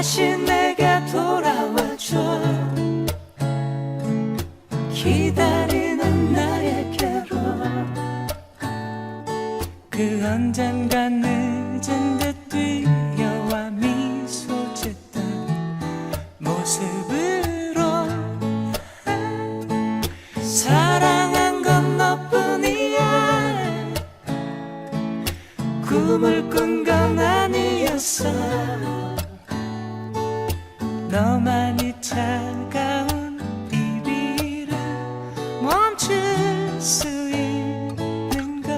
다시 내게 돌아와줘. 기다리는 나에게로. 그 언젠가 늦은 듯 뛰어와 미소 짓던 모습으로. 사랑한 건 너뿐이야. 꿈을 꾼 건 아니었어. 너만이 차가운 비비를 멈출 수 있는 걸.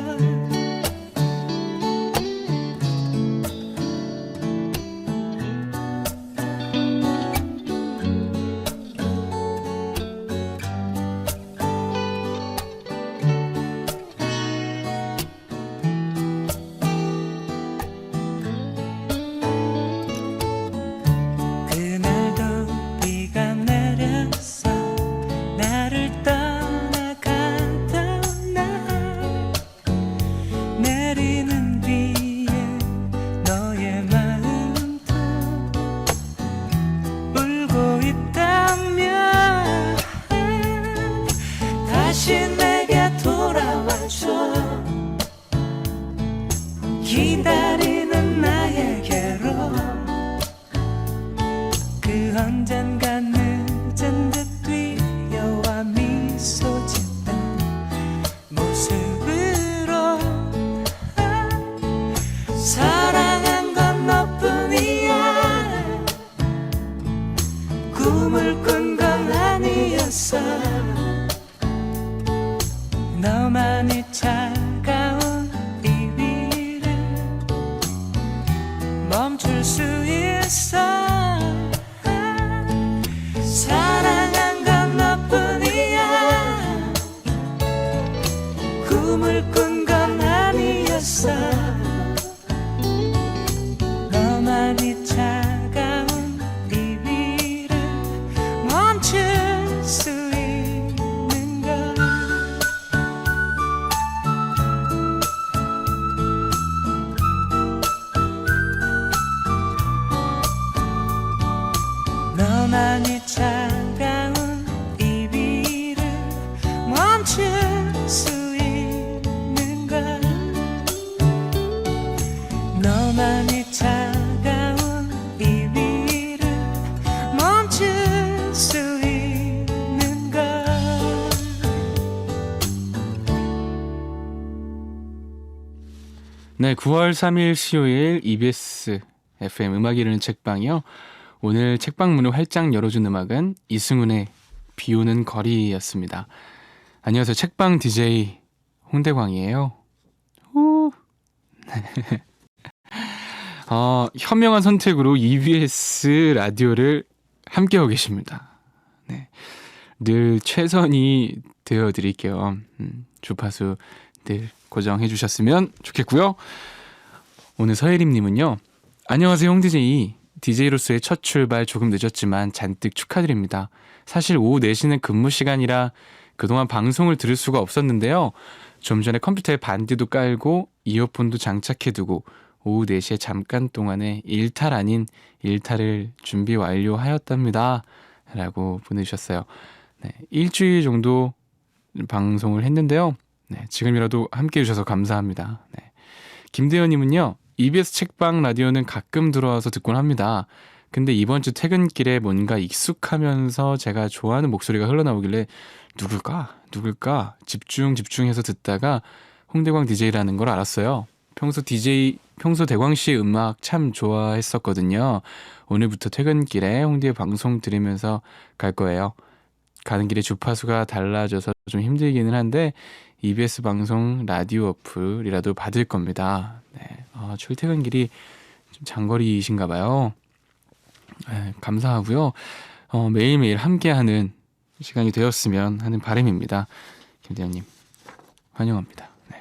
다시 내게 돌아와줘. 기다리는 나에게로. 그 언젠가 늦은 듯 뛰어와 미소 짓던 모습으로. 사랑한 건 너뿐이야. 꿈을 꾼 건 아니었어. 너만이 차가운 이 위를 멈출 수 있어. 사랑한 건 너뿐이야. 꿈을 꾼 건 아니었어. 너만이 차가운 이 위를 멈출 수 있는 걸. 너만이 차가운 이 비를 멈출 수 있는 걸. 너만이 차가운 이 비를 멈출 수 있는 걸. 네, 9월 3일 수요일 EBS FM 음악이 흐르는 책방이요. 오늘 책방 문을 활짝 열어준 음악은 이승훈의 비 오는 거리였습니다. 안녕하세요. 책방 DJ 홍대광이에요. 후. 현명한 선택으로 EBS 라디오를 함께하고 계십니다. 네, 늘 최선이 되어드릴게요. 주파수 늘 고정해 주셨으면 좋겠고요. 오늘 서예림님은요. 안녕하세요 홍 DJ. DJ로서의 첫 출발 조금 늦었지만 잔뜩 축하드립니다. 사실 오후 4시는 근무 시간이라 그동안 방송을 들을 수가 없었는데요. 좀 전에 컴퓨터에 반디도 깔고 이어폰도 장착해두고 오후 4시에 잠깐 동안에 일탈 아닌 일탈을 준비 완료하였답니다. 라고 보내주셨어요. 네, 일주일 정도 방송을 했는데요. 네, 지금이라도 함께 해주셔서 감사합니다. 네. 김대현님은요. EBS 책방 라디오는 가끔 들어와서 듣곤 합니다. 근데 이번 주 퇴근길에 뭔가 익숙하면서 제가 좋아하는 목소리가 흘러나오길래 누굴까 집중해서 듣다가 홍대광 DJ라는 걸 알았어요. 평소 대광 씨의 음악 참 좋아했었거든요. 오늘부터 퇴근길에 홍대의 방송 들으면서 갈 거예요. 가는 길에 주파수가 달라져서 좀 힘들기는 한데 EBS 방송 라디오 어플이라도 받을 겁니다. 네. 출퇴근길이 좀 장거리이신가 봐요. 네, 감사하고요. 매일매일 함께하는 시간이 되었으면 하는 바람입니다. 김대현님 환영합니다. 네.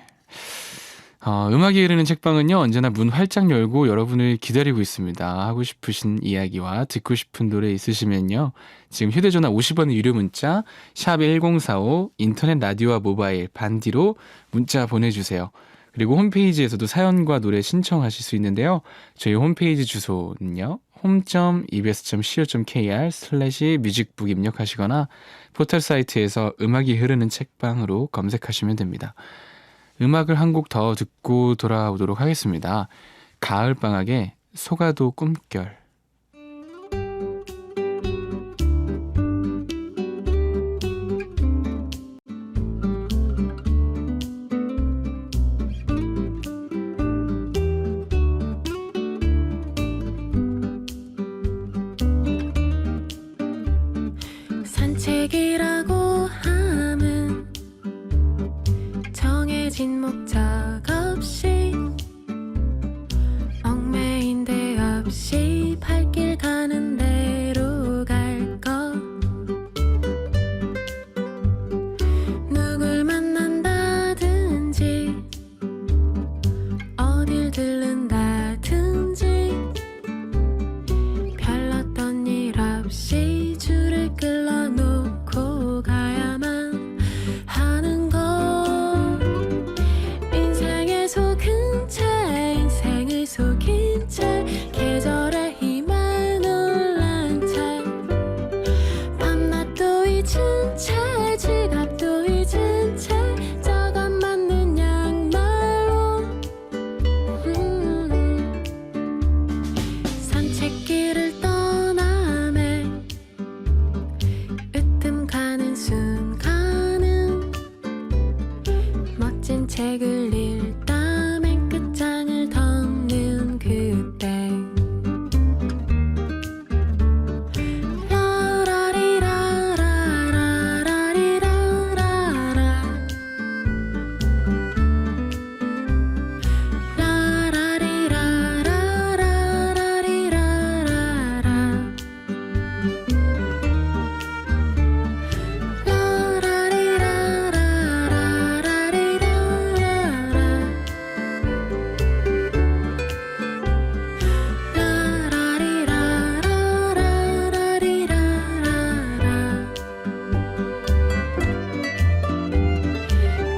음악이 흐르는 책방은요. 언제나 문 활짝 열고 여러분을 기다리고 있습니다. 하고 싶으신 이야기와 듣고 싶은 노래 있으시면요. 지금 휴대전화 50원의 유료 문자 샵 1045 인터넷 라디오와 모바일 반디로 문자 보내주세요. 그리고 홈페이지에서도 사연과 노래 신청하실 수 있는데요. 저희 홈페이지 주소는요. home.ebs.co.kr/뮤직북 입력하시거나 포털 사이트에서 음악이 흐르는 책방으로 검색하시면 됩니다. 음악을 한 곡 더 듣고 돌아오도록 하겠습니다. 가을방학의 소가도 꿈결. 산책이라고 함은 정해진 목적 없이 얽매인 데 없이 발길 가는 대로 갈 것. 누굴 만난다든지 어딜 들른다든지 별 어떤 일 없이 줄을 끌어놓고 가야만 하는 것. 인생의 속은 채 인생을 속인 채 계절의 힘에 놀란 채 밤낮도 잊은 채 지갑도 잊은 채 저간 맞는 양말로 산책길을 떠나매 으뜸 가는 순간은 멋진 책을 읽다 맨 끝장을 덮는 그때.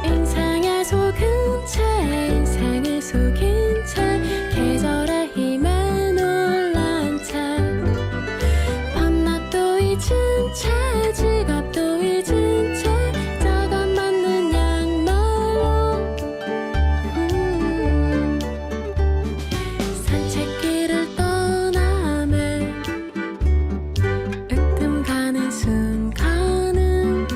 인생의 속은 채 인생을 속인 채 계절의 힘에 놀란 채 밤낮도 잊은 채 지갑도 잊은 채 저간 맞는 양말로 산책길을 떠나매 으뜸 가는 순간은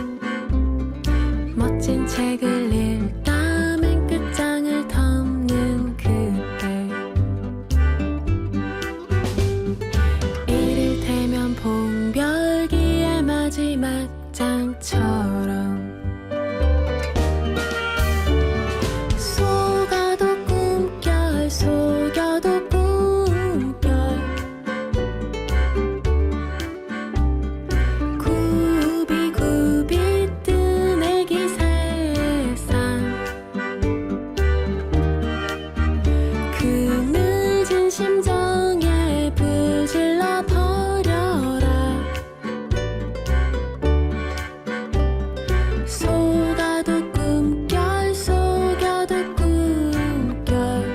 멋진 책을 읽다 맨 끝장을 덮는 그때. 이를테면 봉별기의 마지막 장처럼 속아도 꿈결 속여도 꿈결 굽이굽이 뜬 애기 세상 그 늦은 심정에 불질러 버려라. 속아도 꿈결 속여도 꿈결.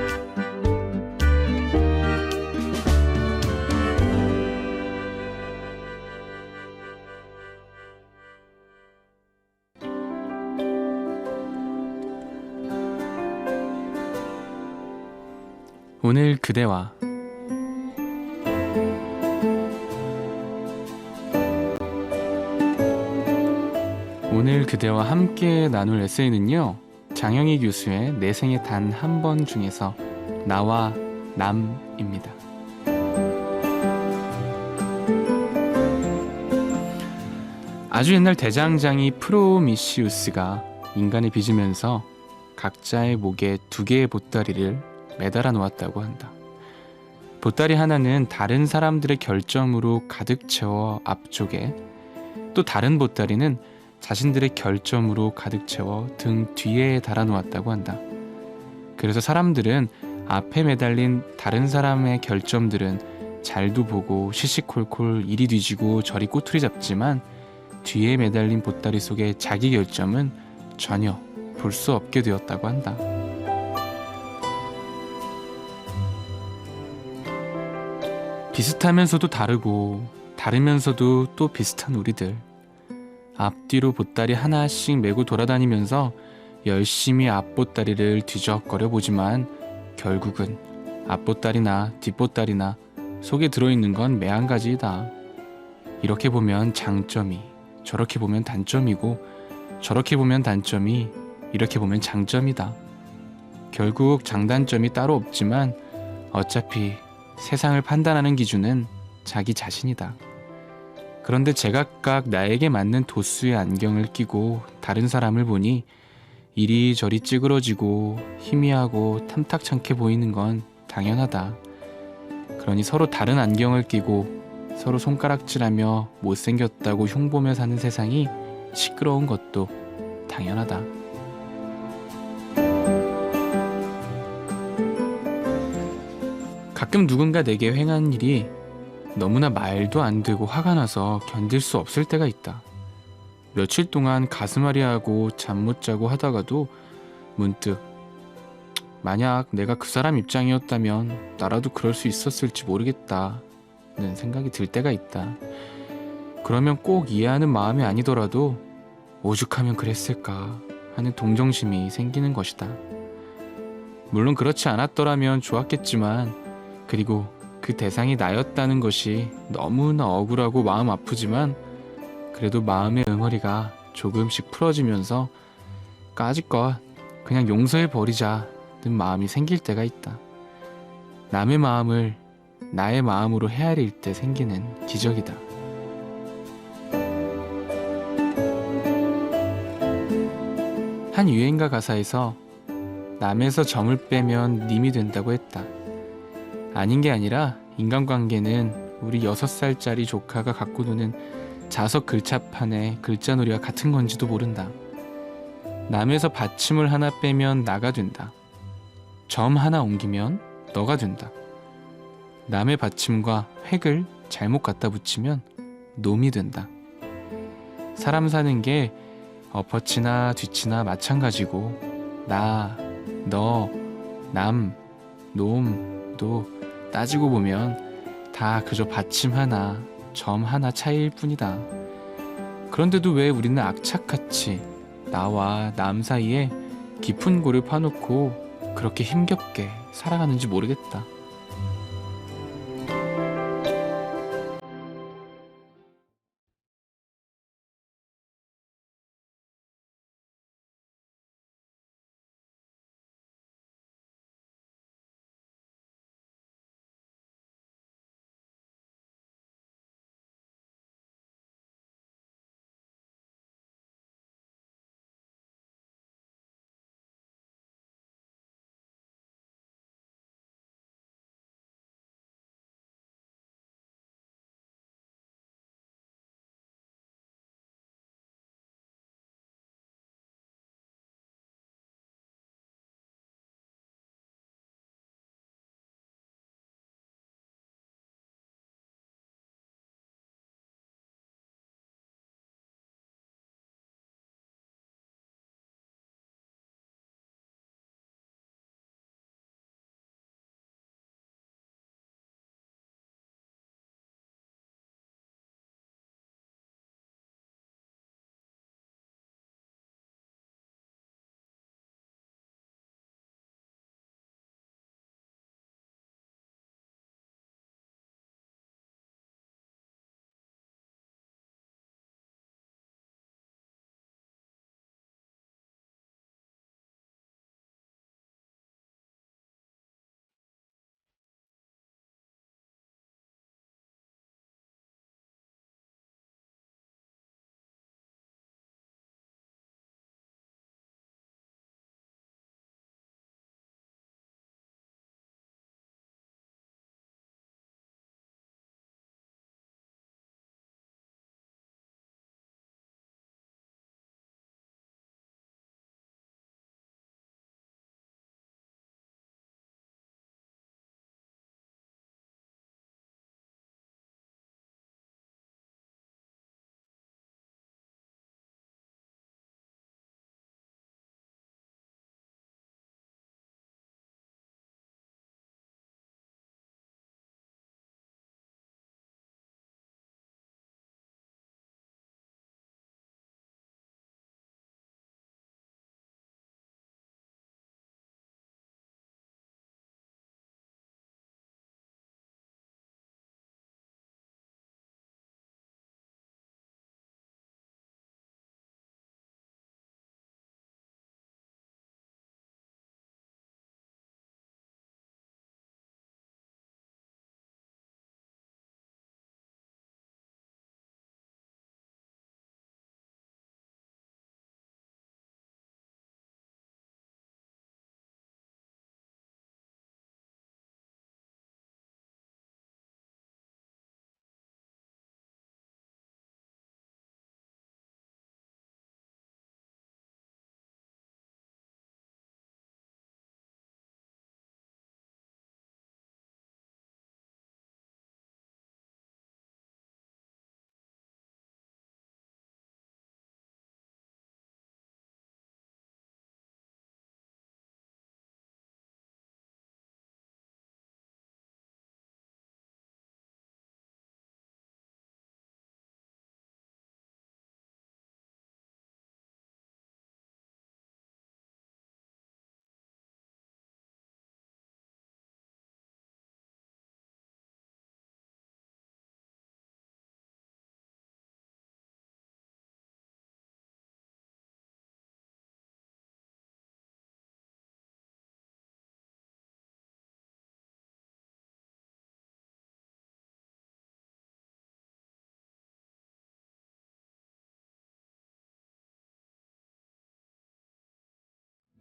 오늘 그대와 오늘 그대와 함께 나눌 에세이는요, 장영희 교수의 내 생에 단 한 번 중에서 나와 남입니다. 아주 옛날 대장장이 프로미시우스가 인간을 빚으면서 각자의 목에 2개의 보따리를 매달아 놓았다고 한다. 보따리 하나는 다른 사람들의 결점으로 가득 채워 앞쪽에, 또 다른 보따리는 자신들의 결점으로 가득 채워 등 뒤에 달아 놓았다고 한다. 그래서 사람들은 앞에 매달린 다른 사람의 결점들은 잘도 보고 시시콜콜 이리 뒤지고 저리 꼬투리 잡지만 뒤에 매달린 보따리 속의 자기 결점은 전혀 볼 수 없게 되었다고 한다. 비슷하면서도 다르고 다르면서도 또 비슷한 우리들. 앞뒤로 보따리 하나씩 메고 돌아다니면서 열심히 앞보따리를 뒤적거려 보지만 결국은 앞보따리나 뒷보따리나 속에 들어있는 건 매한가지이다. 이렇게 보면 장점이, 저렇게 보면 단점이고, 저렇게 보면 단점이, 이렇게 보면 장점이다. 결국 장단점이 따로 없지만 어차피 세상을 판단하는 기준은 자기 자신이다. 그런데 제각각 나에게 맞는 도수의 안경을 끼고 다른 사람을 보니 이리저리 찌그러지고 희미하고 탐탁찮게 보이는 건 당연하다. 그러니 서로 다른 안경을 끼고 서로 손가락질하며 못생겼다고 흉보며 사는 세상이 시끄러운 것도 당연하다. 가끔 누군가 내게 행한 일이 너무나 말도 안 되고 화가 나서 견딜 수 없을 때가 있다. 며칠 동안 가슴앓이하고 잠 못 자고 하다가도 문득 만약 내가 그 사람 입장이었다면 나라도 그럴 수 있었을지 모르겠다는 생각이 들 때가 있다. 그러면 꼭 이해하는 마음이 아니더라도 오죽하면 그랬을까 하는 동정심이 생기는 것이다. 물론 그렇지 않았더라면 좋았겠지만, 그리고 그 대상이 나였다는 것이 너무나 억울하고 마음 아프지만 그래도 마음의 응어리가 조금씩 풀어지면서 까짓것 그냥 용서해버리자는 마음이 생길 때가 있다. 남의 마음을 나의 마음으로 헤아릴 때 생기는 기적이다. 한 유행가 가사에서 남에서 점을 빼면 님이 된다고 했다. 아닌 게 아니라 인간관계는 우리 6살짜리 조카가 갖고 노는 자석 글자판의 글자놀이와 같은 건지도 모른다. 남에서 받침을 하나 빼면 나가 된다. 점 하나 옮기면 너가 된다. 남의 받침과 획을 잘못 갖다 붙이면 놈이 된다. 사람 사는 게 엎어치나 뒤치나 마찬가지고 나, 너, 남, 놈도 따지고 보면 다 그저 받침 하나, 점 하나 차이일 뿐이다. 그런데도 왜 우리는 악착같이 나와 남 사이에 깊은 골을 파놓고 그렇게 힘겹게 살아가는지 모르겠다.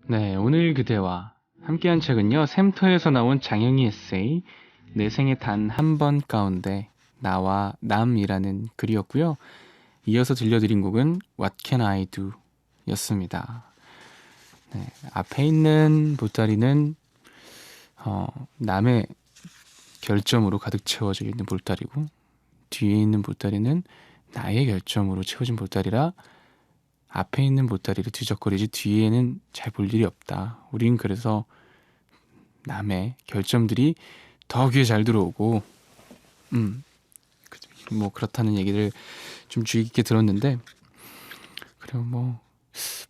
네, 오늘 그대와 함께한 책은요, 샘터에서 나온 장영희 에세이 내 생에 단 한 번 가운데 나와 남이라는 글이었고요. 이어서 들려드린 곡은 What Can I Do 였습니다. 네, 앞에 있는 보따리는 남의 결점으로 가득 채워져 있는 보따리고, 뒤에 있는 보따리는 나의 결점으로 채워진 보따리라 앞에 있는 보따리를 뒤적거리지 뒤에는 잘 볼 일이 없다. 우린 그래서 남의 결점들이 더 귀에 잘 들어오고 뭐 그렇다는 얘기를 좀 주의 깊게 들었는데, 그리고 뭐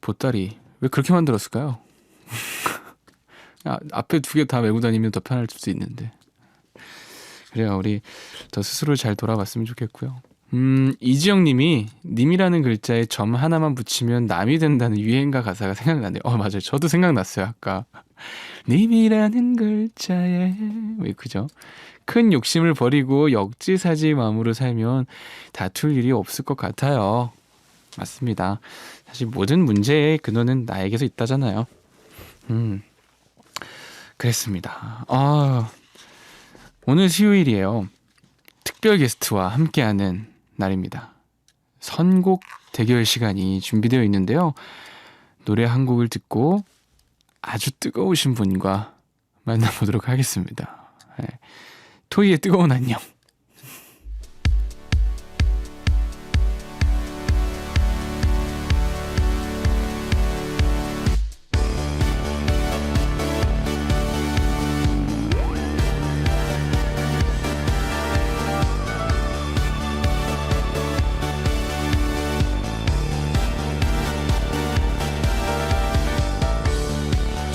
보따리 왜 그렇게 만들었을까요? 앞에 두 개 다 메고 다니면 더 편할 수도 있는데. 그래요, 우리 더 스스로를 잘 돌아봤으면 좋겠고요. 이지영님이 님이라는 글자에 점 하나만 붙이면 남이 된다는 유행가 가사가 생각나네요. 맞아요, 저도 생각났어요. 아까 님이라는 글자에, 왜 그죠? 큰 욕심을 버리고 역지사지 마음으로 살면 다툴 일이 없을 것 같아요. 맞습니다. 사실 모든 문제의 근원은 나에게서 있다잖아요. 그랬습니다. 오늘 수요일이에요. 특별 게스트와 함께하는 날입니다. 선곡 대결 시간이 준비되어 있는데요. 노래 한 곡을 듣고 아주 뜨거우신 분과 만나보도록 하겠습니다. 네. 토이의 뜨거운 안녕.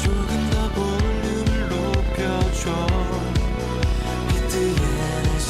조금 더 볼륨을 높여줘 비트의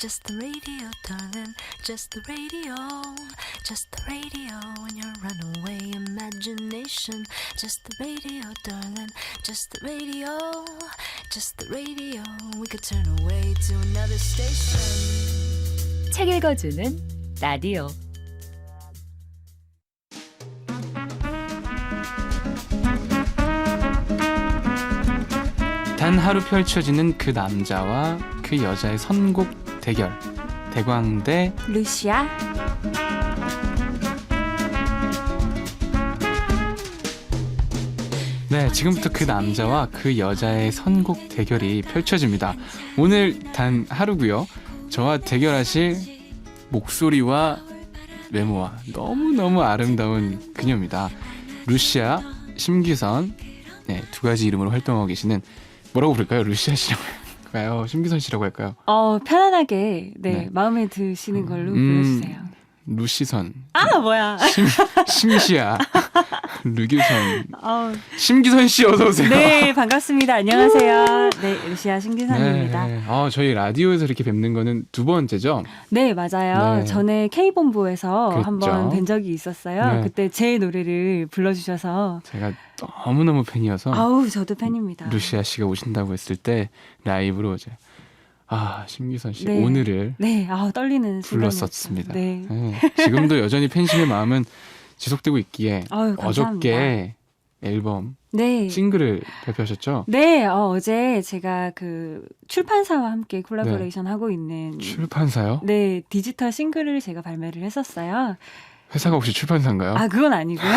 just the radio, darling, just the radio, just the radio in your runaway imagination. Just the radio, darling, just the radio, just the radio. We could turn away to another station. 책 읽어주는 라디오. 단 하루 펼쳐지는 그 남자와 그 여자의 선곡 대결. 대광대 루시아. 네, 지금부터 그 남자와 그 여자의 선곡 대결이 펼쳐집니다. 오늘 단 하루고요. 저와 대결하실 목소리와 외모와 너무너무 아름다운 그녀입니다. 루시아, 심규선, 네, 두 가지 이름으로 활동하고 계시는, 뭐라고 부를까요? 루시아 씨라고 할까요? 심규선 씨라고 할까요? 편안하게 네, 네. 마음에 드시는 걸로 불러주세요. 루시선, 아 뭐야? 심시아, 류규선, 어, 심기선 씨 어서 오세요. 네 반갑습니다. 안녕하세요. 네 루시아 신기선입니다. 네. 저희 라디오에서 이렇게 뵙는 거는 두 번째죠? 네 맞아요. 네. 전에 K본부에서 그랬죠. 한번 뵌 적이 있었어요. 네. 그때 제 노래를 불러주셔서 제가 너무너무 팬이어서 아우 저도 팬입니다. 루시아 씨가 오신다고 했을 때 라이브로 이제 심기선 씨 네. 오늘을 네, 떨리는 불렀었습니다. 순간이었죠. 네. 네. 지금도 여전히 팬심의 마음은 지속되고 있기에 아유, 감사합니다. 어저께 앨범 네. 싱글을 발표하셨죠? 네, 어제 제가 그 출판사와 함께 콜라보레이션 하고 있는 출판사요? 네 디지털 싱글을 제가 발매를 했었어요. 회사가 혹시 출판사인가요? 그건 아니고요.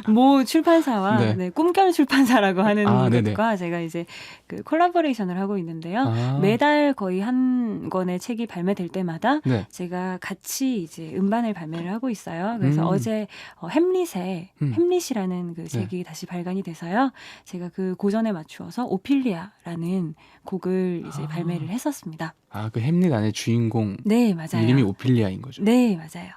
모 출판사와 네. 네, 꿈결 출판사라고 하는 네네. 곳과 제가 이제 그 콜라보레이션을 하고 있는데요. 아. 매달 거의 한 권의 책이 발매될 때마다 네. 제가 같이 이제 음반을 발매를 하고 있어요. 그래서 음. 어제 햄릿의 음. 햄릿이라는 그 책이 다시 발간이 돼서요. 제가 그 고전에 맞추어서 오피리아라는 곡을 이제 발매를 했었습니다. 그 햄릿 안에 주인공 네, 맞아요. 이름이 오피리아인 거죠? 네, 맞아요.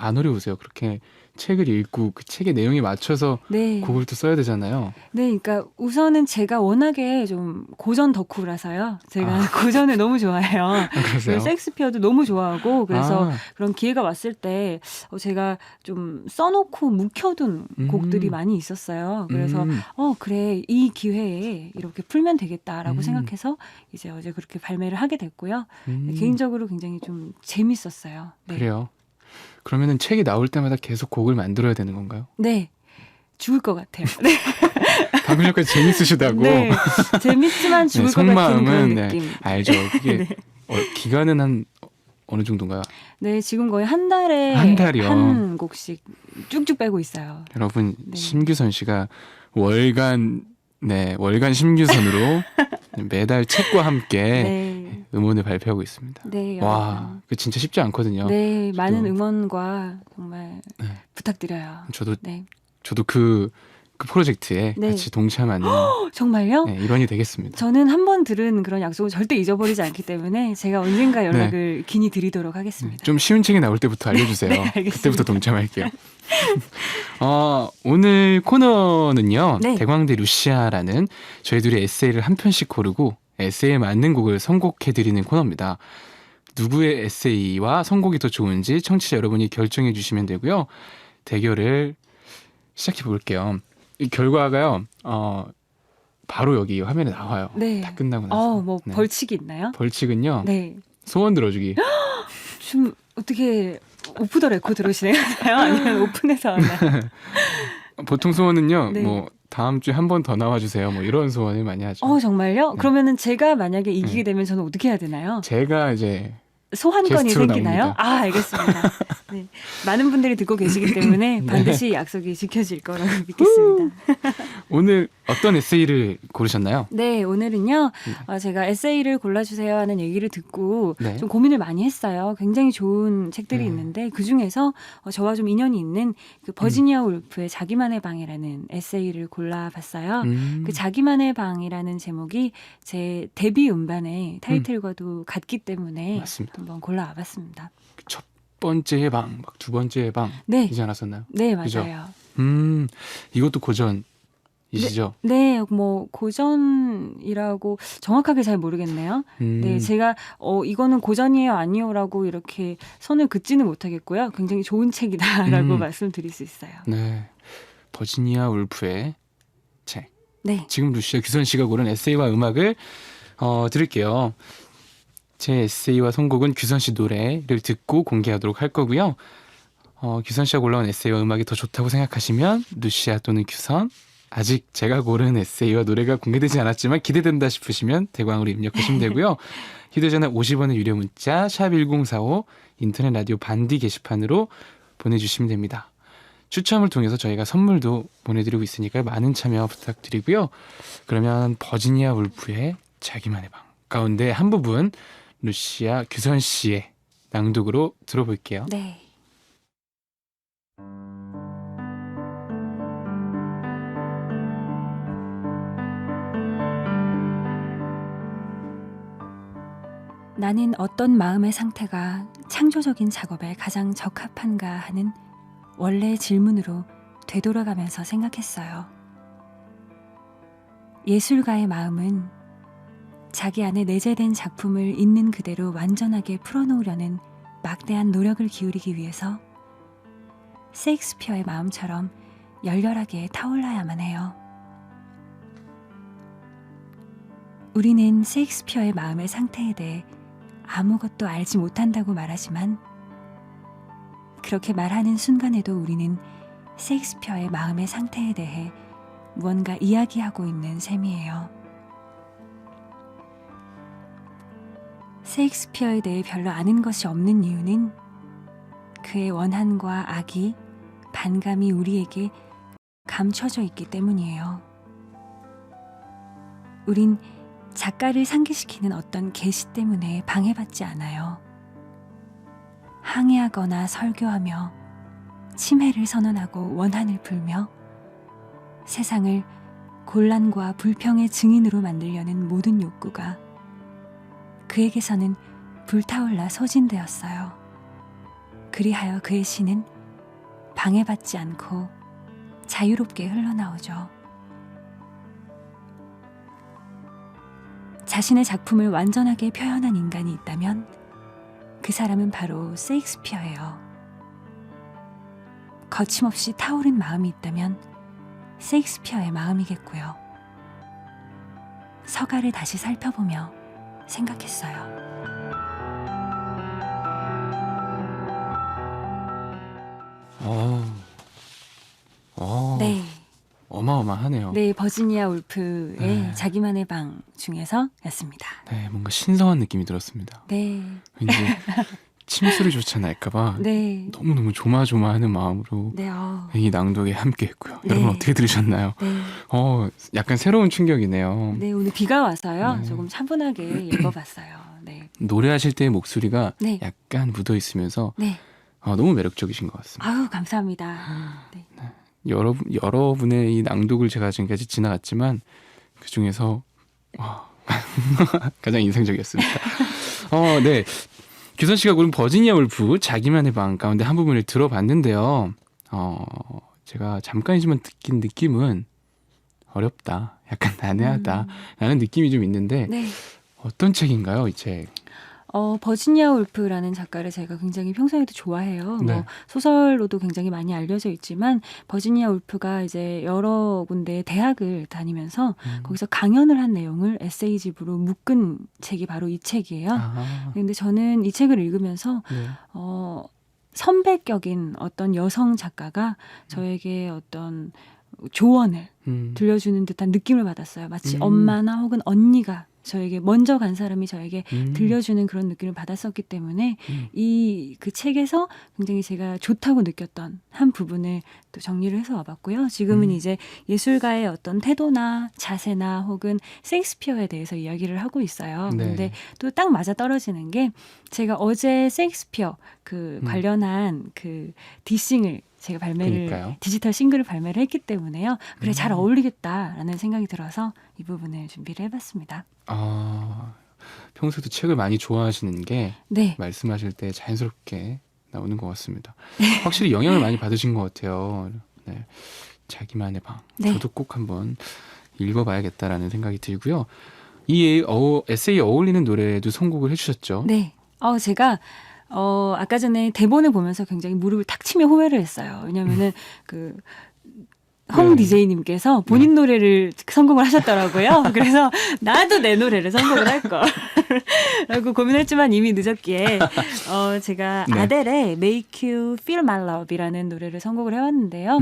안 어려우세요? 그렇게 책을 읽고 그 책의 내용에 맞춰서 네. 곡을 또 써야 되잖아요. 네, 그러니까 우선은 제가 워낙에 좀 고전 덕후라서요. 제가 고전을 너무 좋아해요. 그러세요? 섹스피어도 너무 좋아하고 그래서 아. 그런 기회가 왔을 때 제가 좀 써놓고 묵혀둔 곡들이 많이 있었어요. 그래서 그래 이 기회에 이렇게 풀면 되겠다라고 생각해서 이제 어제 그렇게 발매를 하게 됐고요. 개인적으로 굉장히 좀 재밌었어요. 네. 그래요. 그러면은 책이 나올 때마다 계속 곡을 만들어야 되는 건가요? 네. 죽을 것 같아요. 네. 방금 전까지 재밌으시다고. 네. 재밌지만 죽을 것 같은 속마음은 그런 느낌. 알죠. 그게 네. 기간은 한 어느 정도인가요? 네, 지금 거의 한 달에 한 달이요? 한 곡씩 쭉쭉 빼고 있어요. 여러분 네. 심규선 씨가 월간 심규선으로 매달 책과 함께 네. 음원을 발표하고 있습니다. 네, 와, 여러분. 그 진짜 쉽지 않거든요. 네, 많은 저도- 응원과 정말 네. 부탁드려요. 저도 네. 그 프로젝트에 네. 같이 동참하는 정말요? 네, 일원이 되겠습니다. 저는 한 번 들은 그런 약속을 절대 잊어버리지 않기 때문에 제가 언젠가 연락을 긴히 드리도록 하겠습니다. 좀 쉬운 책이 나올 때부터 알려주세요. 네, 알겠습니다. 그때부터 동참할게요. 오늘 코너는요. 네. 대광대 루시아라는 저희들이 에세이를 한 편씩 고르고 에세이에 맞는 곡을 선곡해드리는 코너입니다. 누구의 에세이와 선곡이 더 좋은지 청취자 여러분이 결정해 주시면 되고요. 대결을 시작해 볼게요. 이 결과가요. 바로 여기 화면에 나와요. 네. 다 끝나고 나서. 뭐 네. 벌칙이 있나요? 벌칙은요. 네. 소원 들어주기. 좀 어떻게 오프 더 레코드로 진행하나요? 아니면 오픈해서 하나요? 보통 소원은요. 네. 뭐 다음 주에 한 번 더 나와주세요. 뭐 이런 소원을 많이 하죠. 정말요? 네. 그러면은 제가 만약에 이기게 되면 저는 어떻게 해야 되나요? 제가 이제 소환권이 게스트로 생기나요? 나옵니다. 알겠습니다. 네. 많은 분들이 듣고 계시기 때문에 반드시 약속이 지켜질 거라고 믿겠습니다. 오늘 어떤 에세이를 고르셨나요? 네, 오늘은요. 제가 에세이를 골라주세요 하는 얘기를 듣고 네. 좀 고민을 많이 했어요. 굉장히 좋은 책들이 네. 있는데 그중에서 저와 좀 인연이 있는 그 버지니아 울프의 자기만의 방이라는 에세이를 골라봤어요. 그 자기만의 방이라는 제목이 제 데뷔 음반의 타이틀과도 같기 때문에 맞습니다. 한번 골라와봤습니다. 첫 번째 방, 막 두 번째 방 네, 이지 않았었나요? 네 그죠? 맞아요. 이것도 고전이시죠? 네, 뭐 고전 고전이라고 정확하게 잘 모르겠네요. 네, 제가 이거는 고전이에요, 아니요라고 이렇게 선을 긋지는 못하겠고요. 굉장히 좋은 책이다라고 말씀드릴 수 있어요. 네, 버지니아 울프의 책. 네, 지금 루시아 규선 씨가 고른 에세이와 음악을 들을게요. 제 에세이와 선곡은 규선 씨 노래를 듣고 공개하도록 할 거고요. 규선 씨가 골라온 에세이와 음악이 더 좋다고 생각하시면 루시아 또는 규선, 아직 제가 고른 에세이와 노래가 공개되지 않았지만 기대된다 싶으시면 대광으로 입력하시면 되고요. 휴대전화 50원의 유료 문자 샵1045 인터넷 라디오 반디 게시판으로 보내주시면 됩니다. 추첨을 통해서 저희가 선물도 보내드리고 있으니까 많은 참여 부탁드리고요. 그러면 버지니아 울프의 자기만의 방 가운데 한 부분 루시아 규선 씨의 낭독으로 들어볼게요. 네. 나는 어떤 마음의 상태가 창조적인 작업에 가장 적합한가 하는 원래 질문으로 되돌아가면서 생각했어요. 예술가의 마음은 자기 안에 내재된 작품을 있는 그대로 완전하게 풀어놓으려는 막대한 노력을 기울이기 위해서 셰익스피어의 마음처럼 열렬하게 타올라야만 해요. 우리는 셰익스피어의 마음의 상태에 대해 아무것도 알지 못한다고 말하지만 그렇게 말하는 순간에도 우리는 셰익스피어의 마음의 상태에 대해 무언가 이야기하고 있는 셈이에요. 셰익스피어에 대해 별로 아는 것이 없는 이유는 그의 원한과 악이 반감이 우리에게 감춰져 있기 때문이에요. 우린 작가를 상기시키는 어떤 계시 때문에 방해받지 않아요. 항해하거나 설교하며 침해를 선언하고 원한을 풀며 세상을 곤란과 불평의 증인으로 만들려는 모든 욕구가 그에게서는 불타올라 소진되었어요. 그리하여 그의 시는 방해받지 않고 자유롭게 흘러나오죠. 자신의 작품을 완전하게 표현한 인간이 있다면 그 사람은 바로 셰익스피어예요. 거침없이 타오른 마음이 있다면 셰익스피어의 마음이겠고요. 서가를 다시 살펴보며 생각했어요. 네. 어마어마하네요. 네, 버지니아 울프의 네. 자기만의 방 중에서였습니다. 네, 뭔가 신성한 느낌이 들었습니다. 네, 왠지 침소리조차 날까봐 네, 너무너무 조마조마하는 마음으로 네, 이 낭독에 함께했고요. 네. 여러분 어떻게 들으셨나요? 네, 약간 새로운 충격이네요. 네. 오늘 비가 와서요. 네. 조금 차분하게 읽어봤어요. 네, 노래하실 때의 목소리가 네. 약간 묻어 있으면서 네. 너무 매력적이신 것 같습니다. 아유, 감사합니다. 네. 여러분의 이 낭독을 제가 지금까지 지나갔지만 그 중에서 가장 인상적이었습니다. 네. 규선 씨가 고른 버지니아 울프 자기만의 방 가운데 한 부분을 들어봤는데요. 제가 잠깐이지만 느낀 느낌은 어렵다, 약간 난해하다라는 느낌이 좀 있는데 네. 어떤 책인가요, 이 책? 버지니아 울프라는 작가를 제가 굉장히 평소에도 좋아해요. 네. 뭐 소설로도 굉장히 많이 알려져 있지만 버지니아 울프가 이제 여러 군데 대학을 다니면서 거기서 강연을 한 내용을 에세이집으로 묶은 책이 바로 이 책이에요. 근데 저는 이 책을 읽으면서 네. 선배격인 어떤 여성 작가가 저에게 어떤 조언을 들려주는 듯한 느낌을 받았어요. 마치 엄마나 혹은 언니가 저에게 먼저 간 사람이 저에게 들려주는 그런 느낌을 받았었기 때문에 그 책에서 굉장히 제가 좋다고 느꼈던 한 부분을 또 정리를 해서 와봤고요. 지금은 이제 예술가의 어떤 태도나 자세나 혹은 셰익스피어에 대해서 이야기를 하고 있어요. 네. 근데 또 딱 맞아 떨어지는 게 제가 어제 셰익스피어 관련한 그 디싱을 제가 그러니까요. 디지털 싱글을 발매를 했기 때문에요. 그래, 잘 어울리겠다라는 생각이 들어서 이 부분을 준비를 해봤습니다. 평소에도 책을 많이 좋아하시는 게 네. 말씀하실 때 자연스럽게 나오는 것 같습니다. 확실히 영향을 많이 받으신 것 같아요. 네. 자기만의 방. 네. 저도 꼭 한번 읽어봐야겠다라는 생각이 들고요. 이 에세이에 어울리는 노래도 선곡을 해주셨죠. 네. 제가 아까 전에 대본을 보면서 굉장히 무릎을 탁 치며 호외를 했어요. 왜냐면은 홍 네. DJ님께서 본인 노래를 선곡을 하셨더라고요. 그래서 나도 내 노래를 선곡을 할 걸. 라고 고민했지만 이미 늦었기에 제가 네. 아델의 Make You Feel My Love이라는 노래를 선곡을 해왔는데요.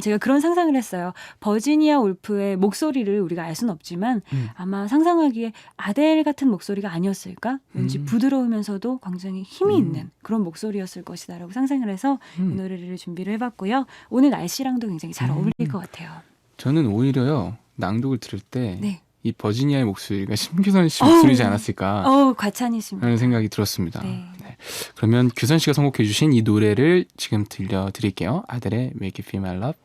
제가 그런 상상을 했어요. 버지니아 울프의 목소리를 우리가 알 수는 없지만 아마 상상하기에 아델 같은 목소리가 아니었을까? 왠지 부드러우면서도 굉장히 힘이 있는 그런 목소리였을 것이다라고 상상을 해서 이 노래를 준비를 해봤고요. 오늘 날씨랑도 굉장히 잘 어울릴 것 같아요. 저는 오히려요 낭독을 들을 때 이 네. 버지니아의 목소리가 심규선 씨 목소리지 않았을까 과찬이십니다. 하는 생각이 들었습니다. 네. 네. 그러면 규선 씨가 선곡해 주신 이 노래를 지금 들려드릴게요. 아델의 Make You Feel My Love.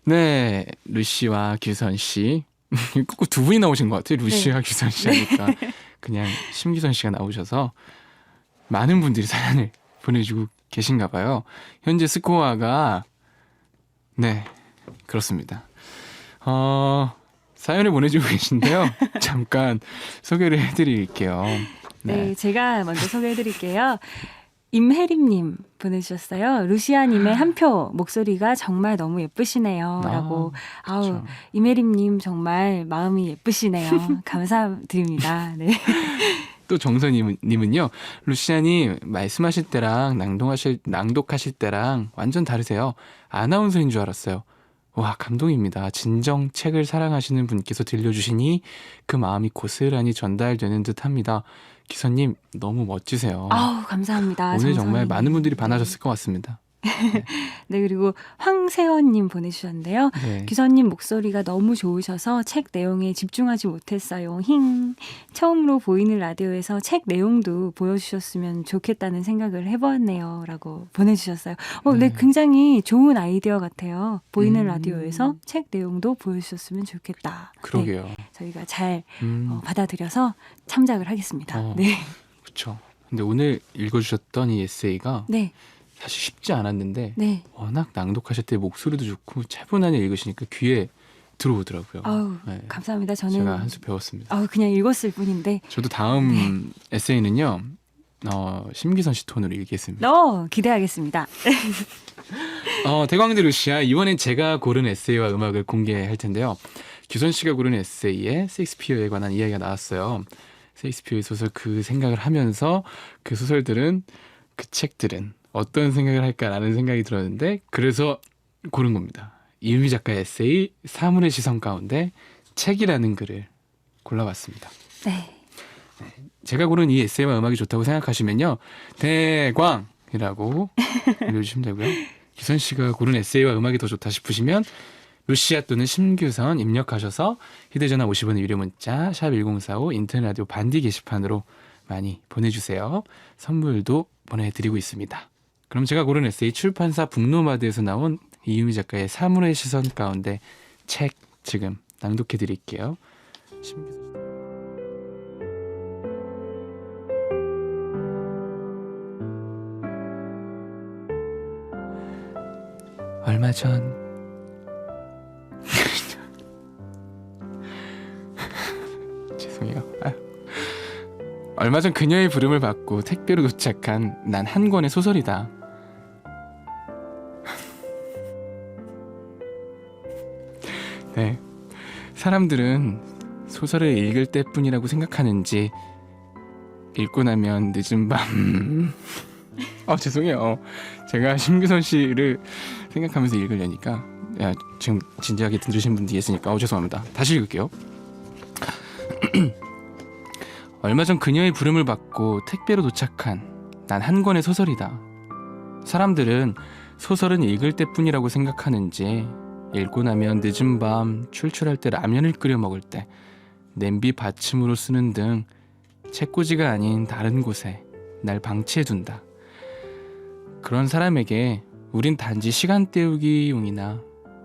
네, 루시와 규선 씨. 꼭 두 분이 나오신 것 같아요. 루시와 규선 씨 하니까 그냥 심규선 씨가 나오셔서 많은 분들이 사연을 보내주고 계신가 봐요. 현재 스코어가 네, 그렇습니다. 사연을 보내주고 계신데요. 잠깐 소개를 해드릴게요. 네, 제가 먼저 소개해드릴게요. 임혜림님 보내주셨어요. 루시아님의 한 표 목소리가 정말 너무 예쁘시네요. 라고. 아우, 그쵸. 임혜림님 정말 마음이 예쁘시네요. 감사드립니다. 네. 또 정선님은요. 루시아님 말씀하실 때랑 낭독하실 때랑 완전 다르세요. 아나운서인 줄 알았어요. 와, 감동입니다. 진정 책을 사랑하시는 분께서 들려주시니 그 마음이 고스란히 전달되는 듯합니다. 기사님 너무 멋지세요. 아우, 감사합니다. 오늘 정말 정선님. 많은 분들이 네. 반하셨을 것 같습니다. 네, 그리고 황세원님 보내주셨는데요. 네. 기사님 목소리가 너무 좋으셔서 책 내용에 집중하지 못했어요. 힝. 처음으로 보이는 라디오에서 책 내용도 보여주셨으면 좋겠다는 생각을 해보았네요. 라고 보내주셨어요. 네, 네. 굉장히 좋은 아이디어 같아요. 보이는 음. 라디오에서 책 내용도 보여주셨으면 좋겠다. 네, 그러게요. 저희가 잘 음, 받아들여서 참작을 하겠습니다. 어. 네. 그렇죠. 근데 오늘 읽어주셨던 이 에세이가 네. 사실 쉽지 않았는데 네. 워낙 낭독하실 때 목소리도 좋고 차분하게 읽으시니까 귀에 들어오더라고요. 아우, 네. 감사합니다. 저는 제가 한 수 배웠습니다. 그냥 읽었을 뿐인데 저도 다음 에세이는요. 심기선 씨 톤으로 읽겠습니다. 기대하겠습니다. 대광대 루시아, 이번엔 제가 고른 에세이와 음악을 공개할 텐데요. 규선 씨가 고른 에세이에 셰익스피어에 관한 이야기가 나왔어요. 셰익스피어의 소설 그 생각을 하면서 그 소설들은 그 책들은 어떤 생각을 할까라는 생각이 들었는데 그래서 고른 겁니다. 이유미 작가의 에세이 사물의 시선 가운데 책이라는 글을 골라봤습니다. 네. 제가 고른 이 에세이와 음악이 좋다고 생각하시면요. 대광이라고 올려주시면 되고요. 규선 씨가 고른 에세이와 음악이 더 좋다 싶으시면 루시아 또는 심규선 입력하셔서 휴대전화 50원의 유료 문자 샵 1045 인터넷 라디오 반디 게시판으로 많이 보내주세요. 선물도 보내드리고 있습니다. 그럼 제가 고른 에세이 출판사 북노마드에서 나온 이유미 작가의 사물의 시선 가운데 책 지금 낭독해 드릴게요. 얼마 전 죄송해요. 얼마 전 그녀의 부름을 받고 택배로 도착한 난 한 권의 소설이다. 네, 사람들은 소설을 읽을 때뿐이라고 생각하는지 읽고 나면 늦은 밤 죄송해요. 제가 심규선 씨를 생각하면서 읽으려니까 지금 진지하게 들으신 분도 계시니까 죄송합니다. 다시 읽을게요. 얼마 전 그녀의 부름을 받고 택배로 도착한 난 한 권의 소설이다. 사람들은 소설은 읽을 때뿐이라고 생각하는지 읽고 나면 늦은 밤 출출할 때 라면을 끓여 먹을 때 냄비 받침으로 쓰는 등 책꽂이가 아닌 다른 곳에 날 방치해둔다. 그런 사람에게 우린 단지 시간 때우기용이나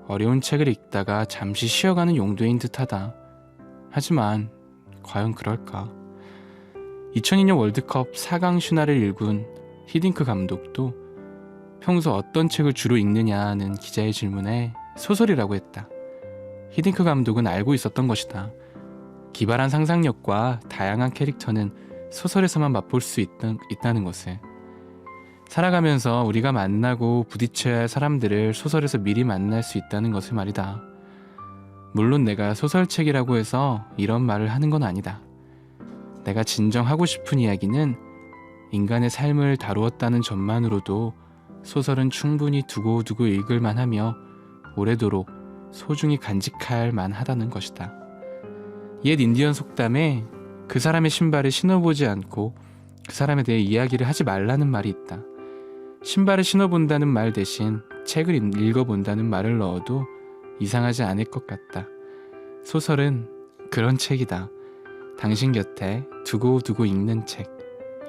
어려운 책을 읽다가 잠시 쉬어가는 용도인 듯하다. 하지만 과연 그럴까? 2002년 월드컵 4강 슈나를 일군 히딩크 감독도 평소 어떤 책을 주로 읽느냐는 기자의 질문에 소설이라고 했다. 히딩크 감독은 알고 있었던 것이다. 기발한 상상력과 다양한 캐릭터는 소설에서만 맛볼 수 있다는 것을. 살아가면서 우리가 만나고 부딪혀야 할 사람들을 소설에서 미리 만날 수 있다는 것을 말이다. 물론 내가 소설책이라고 해서 이런 말을 하는 건 아니다. 내가 진정 하고 싶은 이야기는 인간의 삶을 다루었다는 점만으로도 소설은 충분히 두고두고 읽을 만하며 오래도록 소중히 간직할 만하다는 것이다. 옛 인디언 속담에 그 사람의 신발을 신어보지 않고 그 사람에 대해 이야기를 하지 말라는 말이 있다. 신발을 신어본다는 말 대신 책을 읽어본다는 말을 넣어도 이상하지 않을 것 같다. 소설은 그런 책이다. 당신 곁에 두고두고 읽는 책,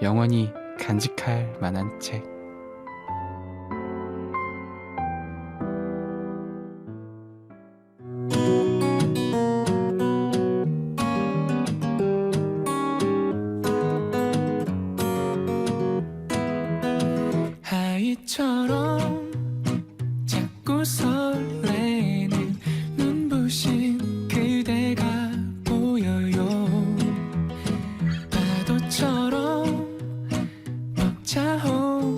영원히 간직할 만한 책. 아이처럼 자꾸 설레는 눈부신 그대가 보여요. 파도처럼 벅차오르는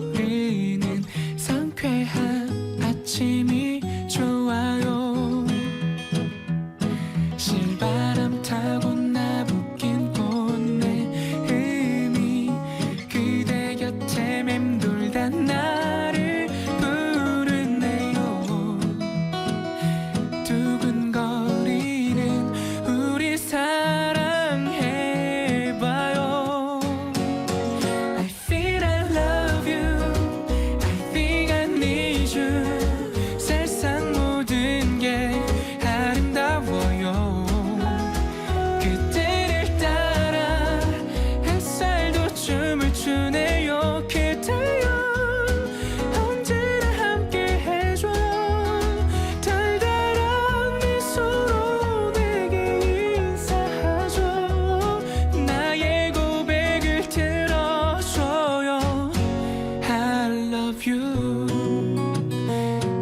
love you.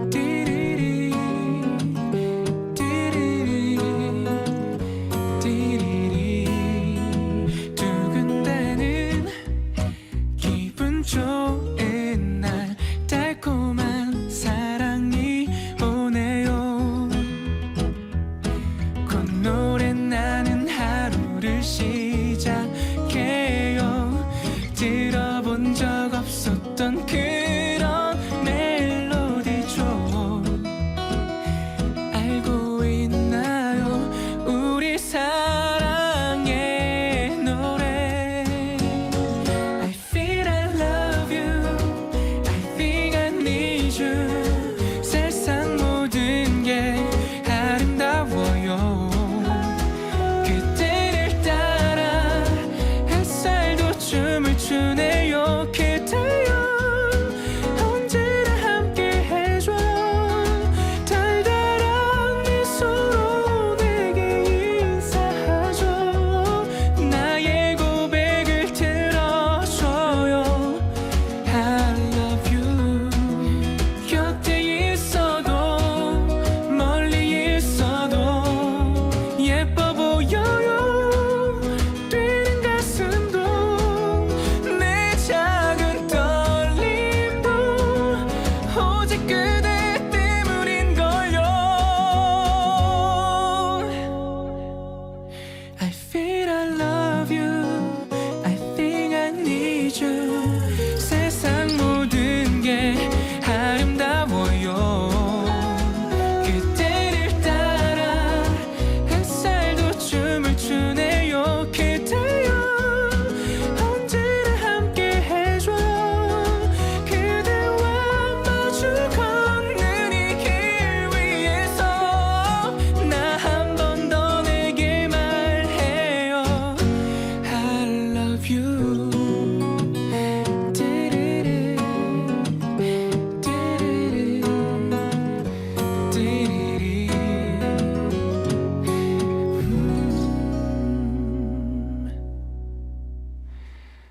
띠리리, 띠리리, 띠리리. 두근대는 기분 좋은 날 달콤한 사랑이 오네요. 곧 노래 나는 하루를 시작해요. 들어본 적 없었던 그런 멜로디죠. 알고 있나요 우리 사랑의 노래. I feel I love you. I think I need you. 세상 모든 게 아름다워요. 그때를 따라 햇살도 춤을 추네요. 그대여 언제나 함께 해줘요. 달달한 미소로 내게 인사하죠. 나의 고백을 들어줘요. I love you. 곁에 있어도 멀리 있어도 예뻐 보여요. 뛰는 가슴도 내 작은 떨림도 오직 그대 때문인걸요. I feel I love you. I think I need you. 세상 모든 게 아름다워요. 그때를 따라 햇살도 춤을 추네요. 그대여 언제나 함께 해줘요. 그대와 마주 걷는 이 길 위에서 나 한 번 더 내게 말해요. I love you. 띠리리, 띠리리, 띠리리.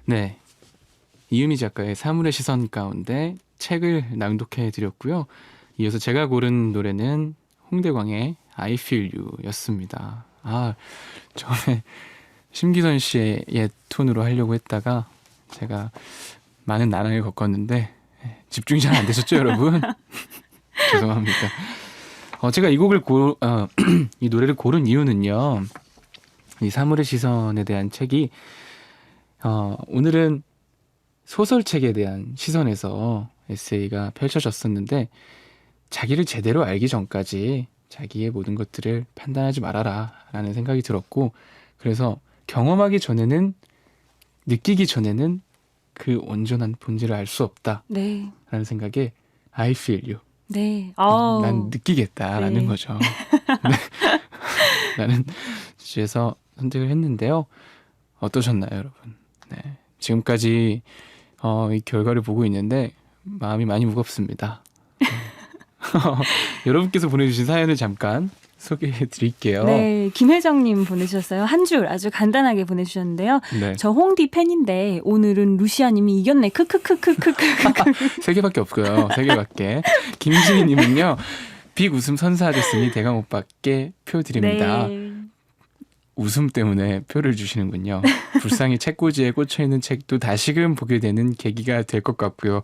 네, 이유미 작가의 사물의 시선 가운데 책을 낭독해 드렸고요. 이어서 제가 고른 노래는 홍대광의 I Feel You 였습니다. 아, 처음에 심기선 씨의 옛 톤으로 하려고 했다가 제가 많은 난항을 겪었는데 집중이 잘 안 되셨죠, 여러분? 죄송합니다. 제가 이 곡을 이 노래를 고른 이유는요. 이 사물의 시선에 대한 책이 오늘은 소설책에 대한 시선에서 에세이가 펼쳐졌었는데 자기를 제대로 알기 전까지 자기의 모든 것들을 판단하지 말아라 라는 생각이 들었고, 그래서 경험하기 전에는, 느끼기 전에는 그 온전한 본질을 알 수 없다 네. 라는 생각에 I feel you. 네. 난 느끼겠다라는 네. 거죠. 네. 라는 주제에서 선택을 했는데요. 어떠셨나요, 여러분? 네. 지금까지 이 결과를 보고 있는데 마음이 많이 무겁습니다. 여러분께서 보내주신 사연을 잠깐 소개해 드릴게요. 네, 김혜정님 보내주셨어요. 한 줄 아주 간단하게 보내주셨는데요. 네. 저 홍디 팬인데 오늘은 루시아님이 이겼네. 크크크크크크크. 세 개밖에 없고요. 세 개밖에. 김지희님은요. 빅 웃음 선사하셨으니 대강 오빠께 표 드립니다. 네. 웃음 때문에 표를 주시는군요. 불쌍히 책꽂이에 꽂혀있는 책도 다시금 보게 되는 계기가 될 것 같고요.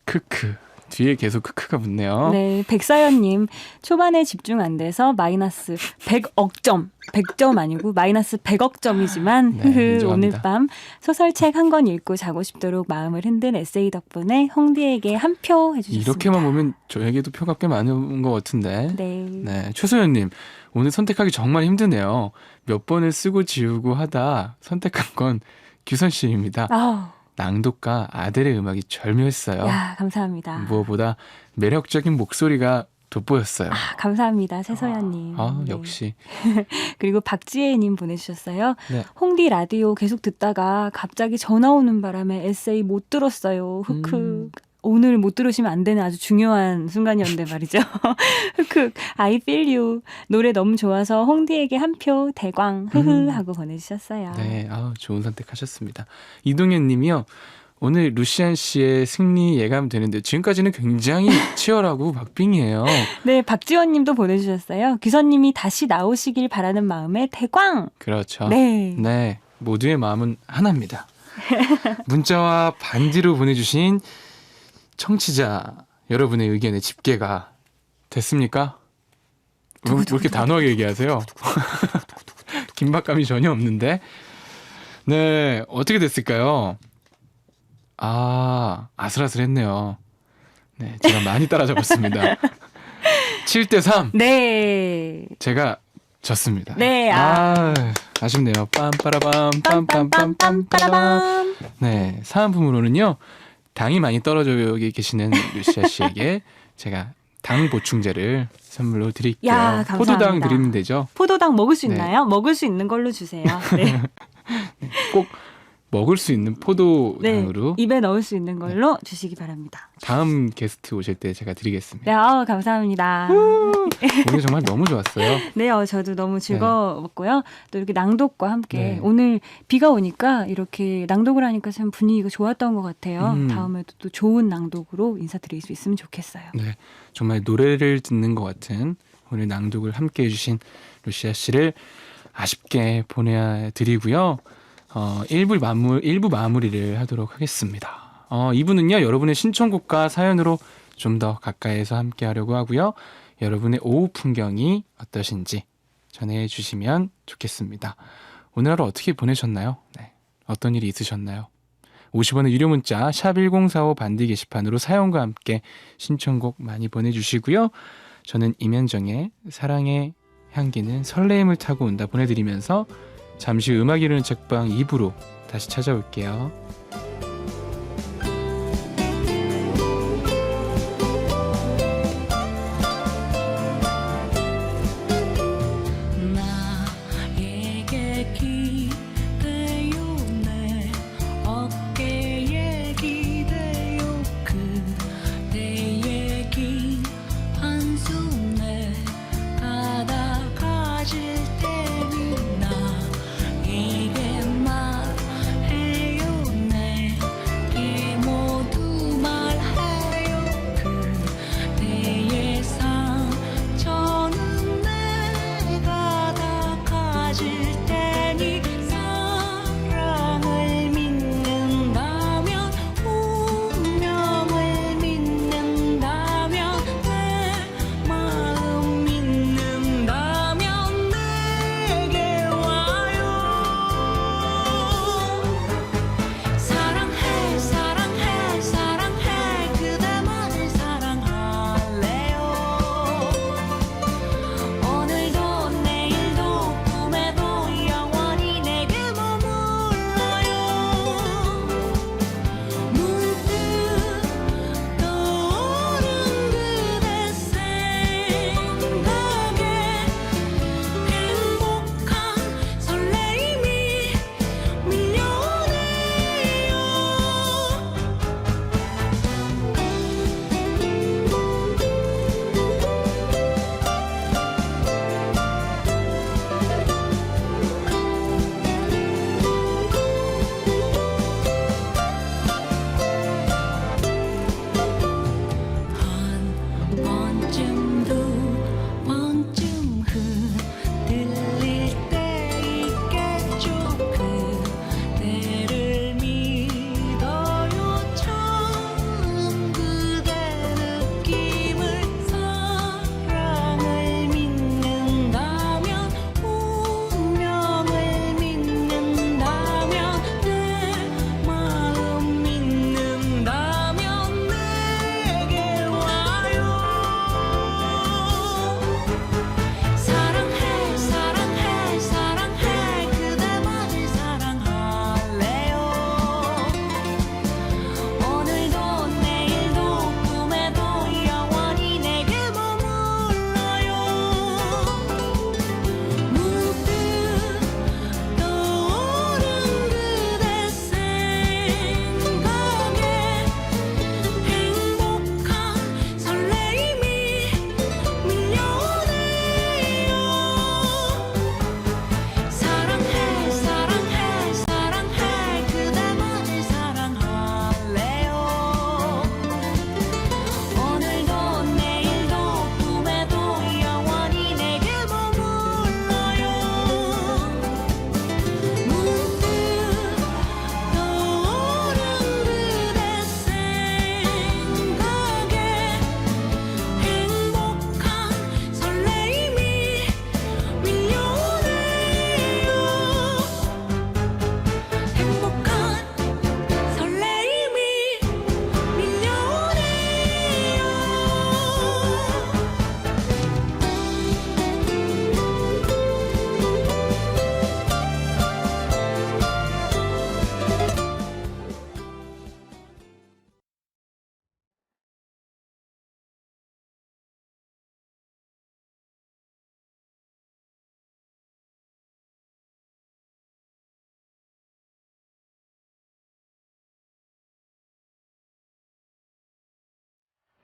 크크. 뒤에 계속 크크가 붙네요. 네, 백사연님 초반에 집중 안 돼서 마이너스 100억 점, 100점 아니고 마이너스 100억 점이지만 네, 인정합니다. 오늘 밤 소설책 한 권 읽고 자고 싶도록 마음을 흔든 에세이 덕분에 홍디에게 한 표 해주셨습니다. 이렇게만 보면 저에게도 표가 꽤 많은 것 같은데. 네. 네, 최소연님 오늘 선택하기 정말 힘드네요. 몇 번을 쓰고 지우고 하다 선택한 건 규선 씨입니다. 아, 낭독과 아델의 음악이 절묘했어요. 야, 감사합니다. 무엇보다 매력적인 목소리가 돋보였어요. 아, 감사합니다, 최소연님. 아, 네. 역시. 그리고 박지혜님 보내주셨어요. 네. 홍디 라디오 계속 듣다가 갑자기 전화 오는 바람에 에세이 못 들었어요. 흑흑. 오늘 못 들으시면 안 되는 아주 중요한 순간이었는데 말이죠. 흑흑. I feel you. 노래 너무 좋아서 홍디에게 한 표 대광 흐흐 하고 보내주셨어요. 네, 좋은 선택하셨습니다. 이동현 님이요. 오늘 루시안 씨의 승리 예감되는데 지금까지는 굉장히 치열하고 박빙이에요. 네, 박지원 님도 보내주셨어요. 규선님이 다시 나오시길 바라는 마음에 대광! 그렇죠. 네. 네, 모두의 마음은 하나입니다. 문자와 반디로 보내주신 청취자 여러분의 의견의 집계가 됐습니까? 왜 이렇게 단호하게 얘기하세요? 긴박감이 전혀 없는데. 네, 어떻게 됐을까요? 아슬아슬했네요. 네, 제가 많이 따라잡았습니다. 7대3. 네. 제가 졌습니다. 네, 아쉽네요. 빰빠라밤, 빰빰빰빰빠라밤. 빰빰빰빰. 네, 사은품으로는요, 당이 많이 떨어져 계시는 루시아 씨에게 제가 당 보충제를 선물로 드릴게요. 야, 감사합니다. 포도당 드리면 되죠. 포도당 먹을 수 네. 있나요? 먹을 수 있는 걸로 주세요. 네. 꼭 먹을 수 있는 네. 포도당으로 입에 넣을 수 있는 걸로 주시기 바랍니다. 다음 게스트 오실 때 제가 드리겠습니다. 네, 감사합니다. 오늘 정말 너무 좋았어요. 네, 저도 너무 즐거웠고요. 또 이렇게 낭독과 함께 네. 오늘 비가 오니까 이렇게 낭독을 하니까 참 분위기가 좋았던 것 같아요. 다음에도 또 좋은 낭독으로 인사드릴 수 있으면 좋겠어요. 네, 정말 노래를 듣는 것 같은 오늘 낭독을 함께 해주신 루시아 씨를 아쉽게 보내드리고요. 1부 마무리를 하도록 하겠습니다. 2부는요, 여러분의 신청곡과 사연으로 좀 더 가까이에서 함께 하려고 하고요. 여러분의 오후 풍경이 어떠신지 전해주시면 좋겠습니다. 오늘 하루 어떻게 보내셨나요? 네, 어떤 일이 있으셨나요? 50원의 유료 문자 샵 1045 반디 게시판으로 사연과 함께 신청곡 많이 보내주시고요. 저는 임현정의 사랑의 향기는 설레임을 타고 온다 보내드리면서 잠시 음악 이르는 책방 2부로 다시 찾아올게요. 나에게 기대요 내 어깨에 기대요 그대의 긴 한숨에 가득해질 테니 나에게 말해요 내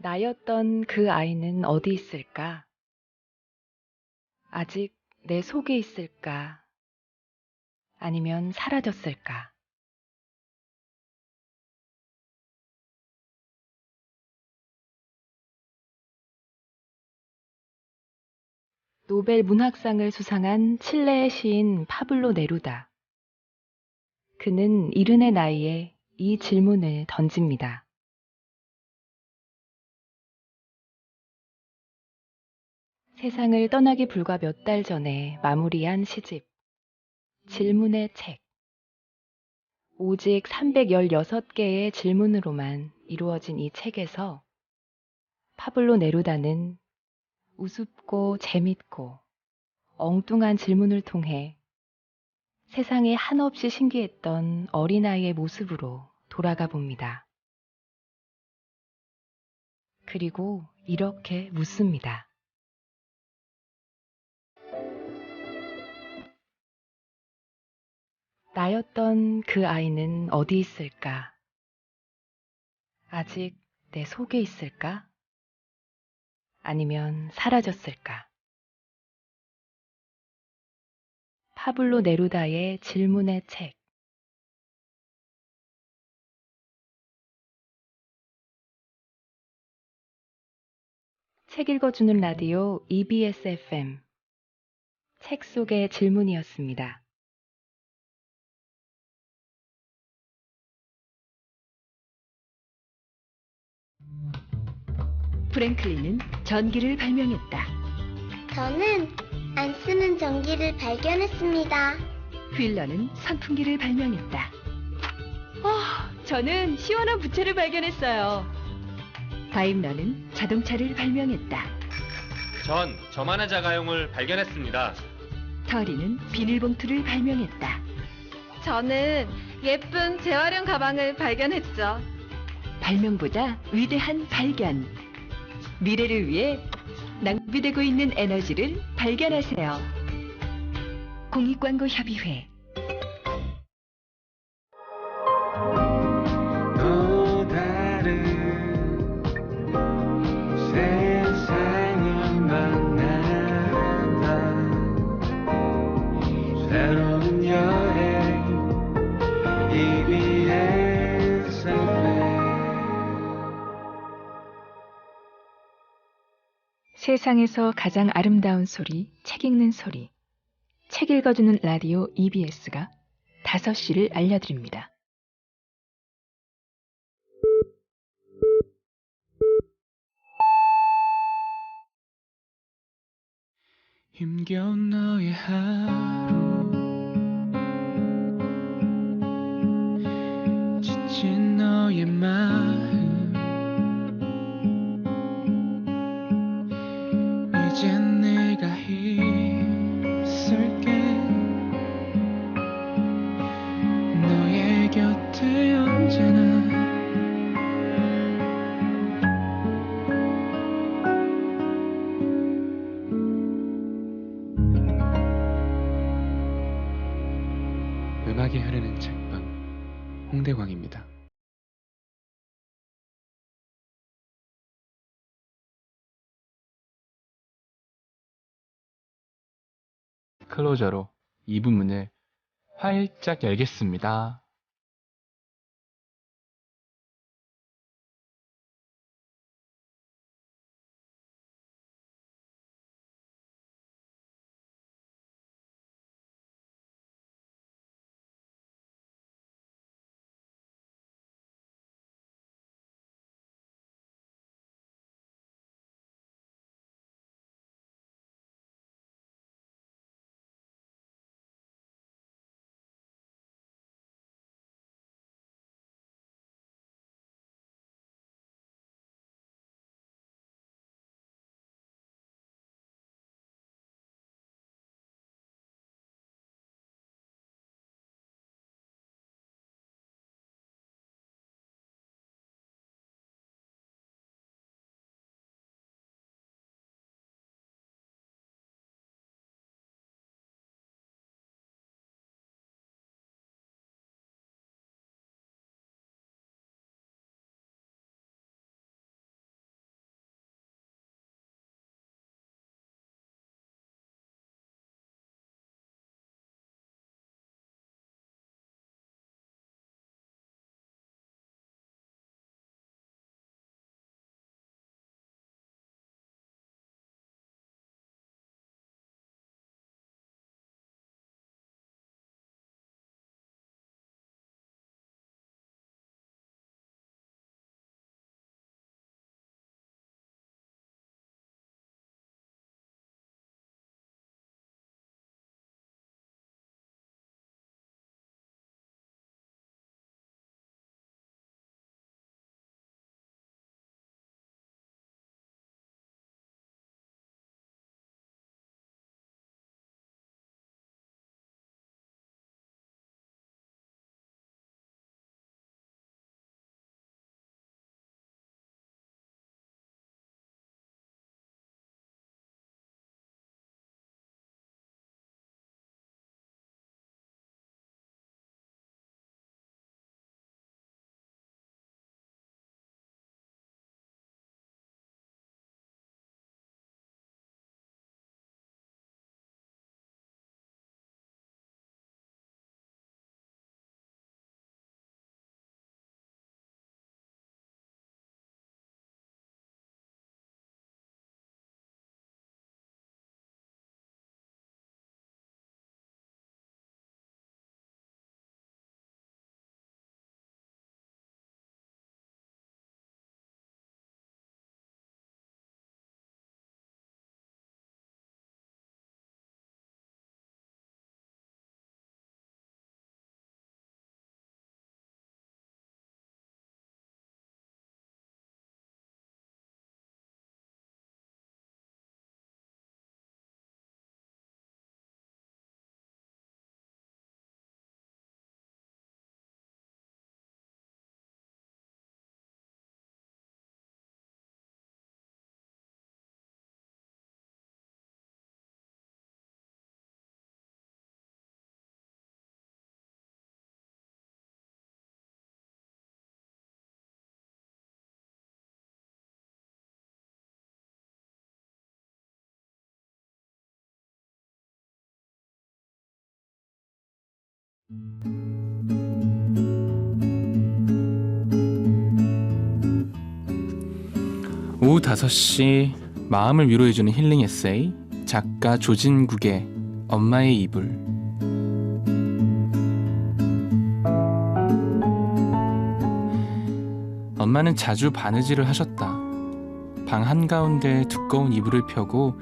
나였던 그 아이는 어디 있을까? 아직 내 속에 있을까? 아니면 사라졌을까? 노벨 문학상을 수상한 칠레의 시인 파블로 네루다. 그는 70의 나이에 이 질문을 던집니다. 세상을 떠나기 불과 몇 달 전에 마무리한 시집, 질문의 책. 오직 316개의 질문으로만 이루어진 이 책에서 파블로 네루다는 우습고 재밌고 엉뚱한 질문을 통해 세상에 한없이 신기했던 어린아이의 모습으로 돌아가 봅니다. 그리고 이렇게 묻습니다. 나였던 그 아이는 어디 있을까? 아직 내 속에 있을까? 아니면 사라졌을까? 파블로 네루다의 질문의 책. 책 읽어주는 라디오 EBS FM. 책 속의 질문이었습니다. 프랭클린은 전기를 발명했다. 저는 안 쓰는 전기를 발견했습니다. 휠러는 선풍기를 발명했다. 저는 시원한 부채를 발견했어요. 다임러는 자동차를 발명했다. 전 저만한 자가용을 발견했습니다. 터리는 비닐봉투를 발명했다. 저는 예쁜 재활용 가방을 발견했죠. 발명보다 위대한 발견. 미래를 위해 낭비되고 있는 에너지를 발견하세요. 공익광고협의회. 또 다른 세상을 만난다. 새로운 여행 EBS 세상에서 가장 아름다운 소리, 책 읽는 소리. 책 읽어주는 라디오 EBS가 5시를 알려드립니다. 힘겨운 너의 하루 지친 너의 마음 이젠 내가 힘쓸게 너의 곁에 언제나 음악이 흐르는 책방 홍대광입니다. 클로저로 2부 문을 활짝 열겠습니다. 오후 5시 마음을 위로해주는 힐링 에세이 작가 조진국의 엄마의 이불. 엄마는 자주 바느질을 하셨다. 방 한가운데 두꺼운 이불을 펴고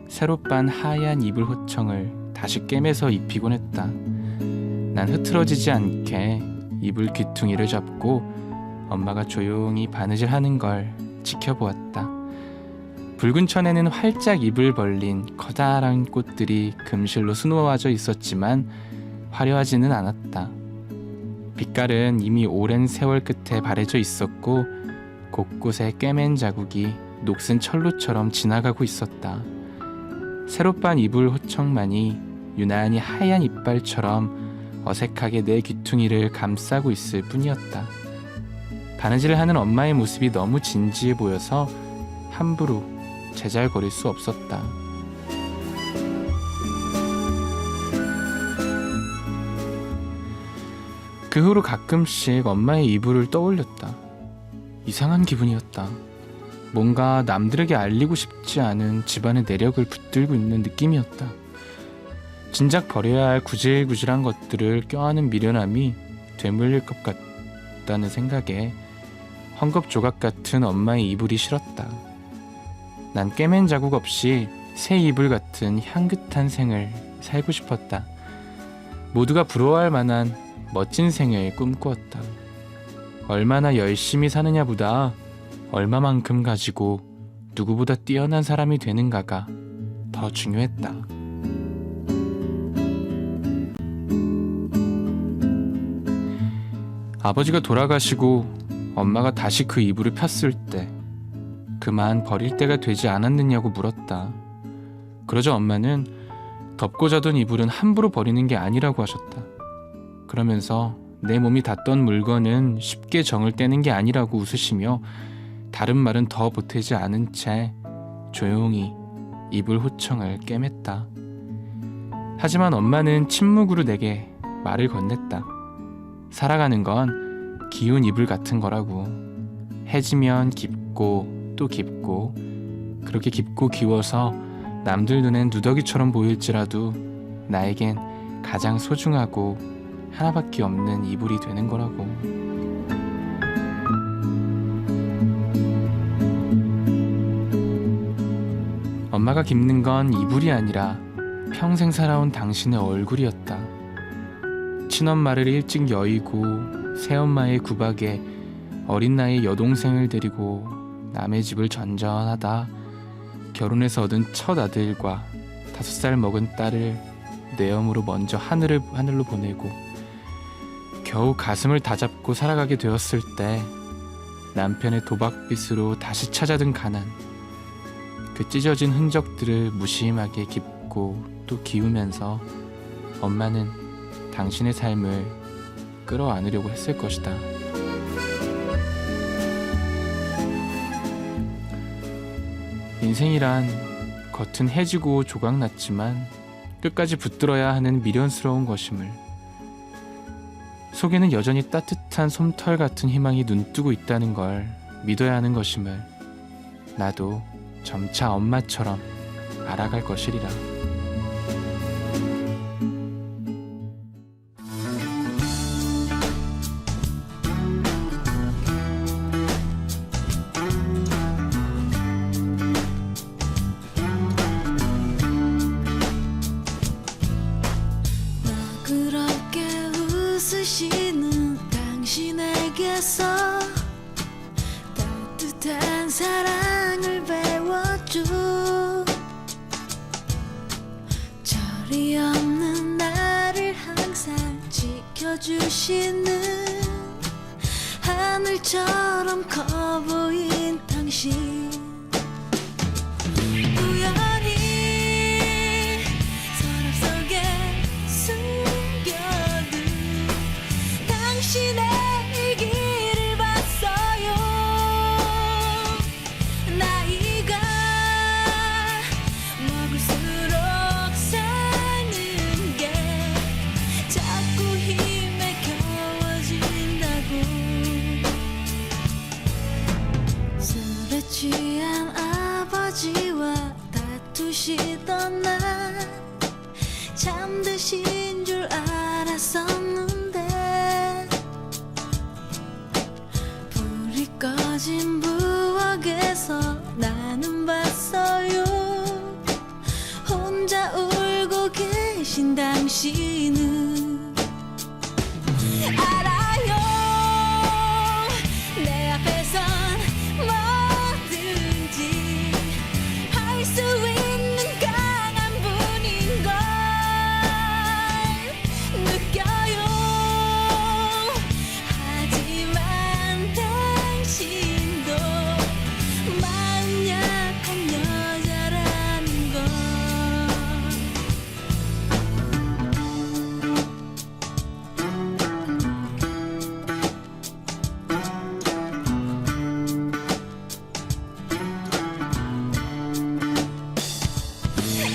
새로 빤 하얀 이불 호청을 다시 꿰매서 입히곤 했다. 난 흐트러지지 않게 이불 귀퉁이를 잡고 엄마가 조용히 바느질하는 걸 지켜보았다. 붉은 천에는 활짝 입을 벌린 커다란 꽃들이 금실로 수놓아져 있었지만 화려하지는 않았다. 빛깔은 이미 오랜 세월 끝에 바래져 있었고 곳곳에 꿰맨 자국이 녹슨 철로처럼 지나가고 있었다. 새로 빤 이불 호청만이 유난히 하얀 이빨처럼 어색하게 내 귀퉁이를 감싸고 있을 뿐이었다. 바느질을 하는 엄마의 모습이 너무 진지해 보여서 함부로 제잘거릴 수 없었다. 그 후로 가끔씩 엄마의 이불을 떠올렸다. 이상한 기분이었다. 뭔가 남들에게 알리고 싶지 않은 집안의 내력을 붙들고 있는 느낌이었다. 진작 버려야 할 구질구질한 것들을 껴안은 미련함이 되물릴 것 같다는 생각에 헝겊조각 같은 엄마의 이불이 싫었다. 난 꿰맨 자국 없이 새 이불 같은 향긋한 생을 살고 싶었다. 모두가 부러워할 만한 멋진 생을 꿈꾸었다. 얼마나 열심히 사느냐보다 얼마만큼 가지고 누구보다 뛰어난 사람이 되는가가 더 중요했다. 아버지가 돌아가시고 엄마가 다시 그 이불을 폈을 때 그만 버릴 때가 되지 않았느냐고 물었다. 그러자 엄마는 덮고 자던 이불은 함부로 버리는 게 아니라고 하셨다. 그러면서 내 몸이 닿던 물건은 쉽게 정을 떼는 게 아니라고 웃으시며 다른 말은 더 보태지 않은 채 조용히 이불 호청을 꿰맸다. 하지만 엄마는 침묵으로 내게 말을 건넸다. 살아가는 건 기운 이불 같은 거라고. 해지면 깊고 또 깊고 그렇게 깊고 기워서 남들 눈엔 누더기처럼 보일지라도 나에겐 가장 소중하고 하나밖에 없는 이불이 되는 거라고. 엄마가 깁는 건 이불이 아니라 평생 살아온 당신의 얼굴이었다. 친엄마를 일찍 여의고 새엄마의 구박에 어린 나이에 여동생을 데리고 남의 집을 전전하다 결혼해서 얻은 첫 아들과 5살 먹은 딸을 내엄으로 먼저 하늘로 보내고 겨우 가슴을 다잡고 살아가게 되었을 때 남편의 도박빚으로 다시 찾아든 가난, 그 찢어진 흔적들을 무심하게 깁고 또 기우면서 엄마는 당신의 삶을 끌어안으려고 했을 것이다. 인생이란 겉은 해지고 조각났지만 끝까지 붙들어야 하는 미련스러운 것임을, 속에는 여전히 따뜻한 솜털 같은 희망이 눈뜨고 있다는 걸 믿어야 하는 것임을 나도 점차 엄마처럼 알아갈 것이리라. 그렇게 웃으시는 당신에게서 따뜻한 사랑을 배웠죠. 절이 없는 나를 항상 지켜주시는 하늘처럼 커 보인 당신, 우연히 서랍 속에 숨겨둔 당신의 일기를 봤어요. 나이가 먹을수록 사는 게 자꾸 힘이 무시한 아버지와 다투시던 날 잠드신 줄 알았었는데 불이 꺼진 부엌에서 나는 봤어요. 혼자 울고 계신 당신은 알아요. 내 앞에선 뭐든지 할 수 있는 강한 분인 걸 느껴요. 하지만 당신도 마음 약한 여자라는 걸.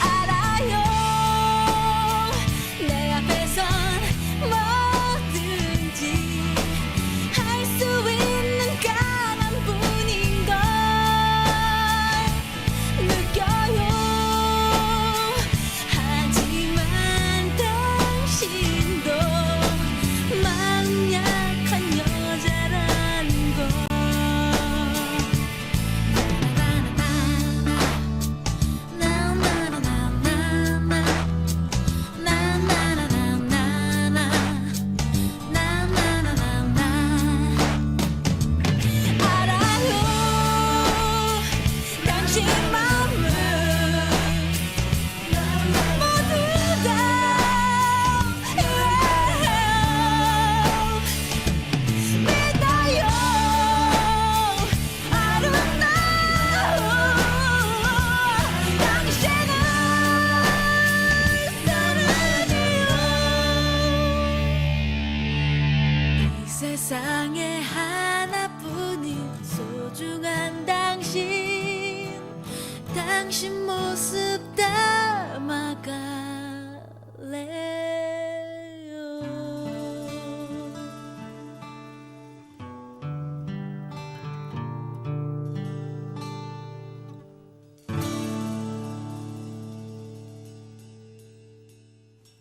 알아요. 내 앞에선 뭐든지 할 수 있는 강한 분인 걸 느껴요. 하지만 당신도 마음 약한 여자라는 걸. 알아요. 당신 마음은 모두 다 믿어요. 아름다운 당신을 사랑해요. 이 세상에 하나뿐인 소중한 당신, 당신 모습 담아갈래요.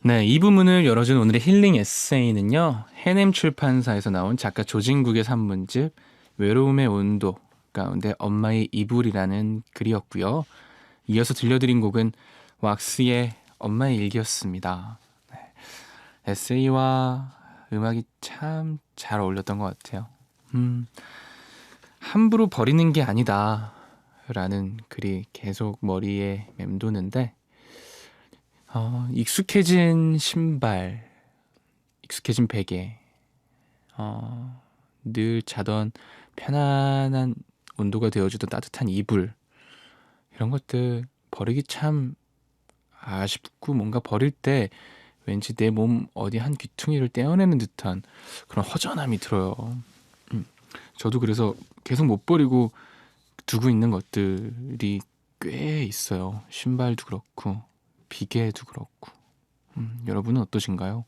네, 이 부문을 열어준 오늘의 힐링 에세이는요, 해냄 출판사에서 나온 작가 조진국의 산문집 외로움의 온도 가운데 엄마의 이불이라는 글이었고요. 이어서 들려드린 곡은 왁스의 엄마의 일기였습니다. 네, 에세이와 음악이 참 잘 어울렸던 것 같아요. 함부로 버리는 게 아니다 라는 글이 계속 머리에 맴도는데, 익숙해진 신발, 익숙해진 베개, 늘 자던 편안한 온도가 되어주던 따뜻한 이불, 이런 것들 버리기 참 아쉽고, 뭔가 버릴 때 왠지 내 몸 어디 한 귀퉁이를 떼어내는 듯한 그런 허전함이 들어요. 저도 그래서 계속 못 버리고 두고 있는 것들이 꽤 있어요. 신발도 그렇고 비계도 그렇고. 여러분은 어떠신가요?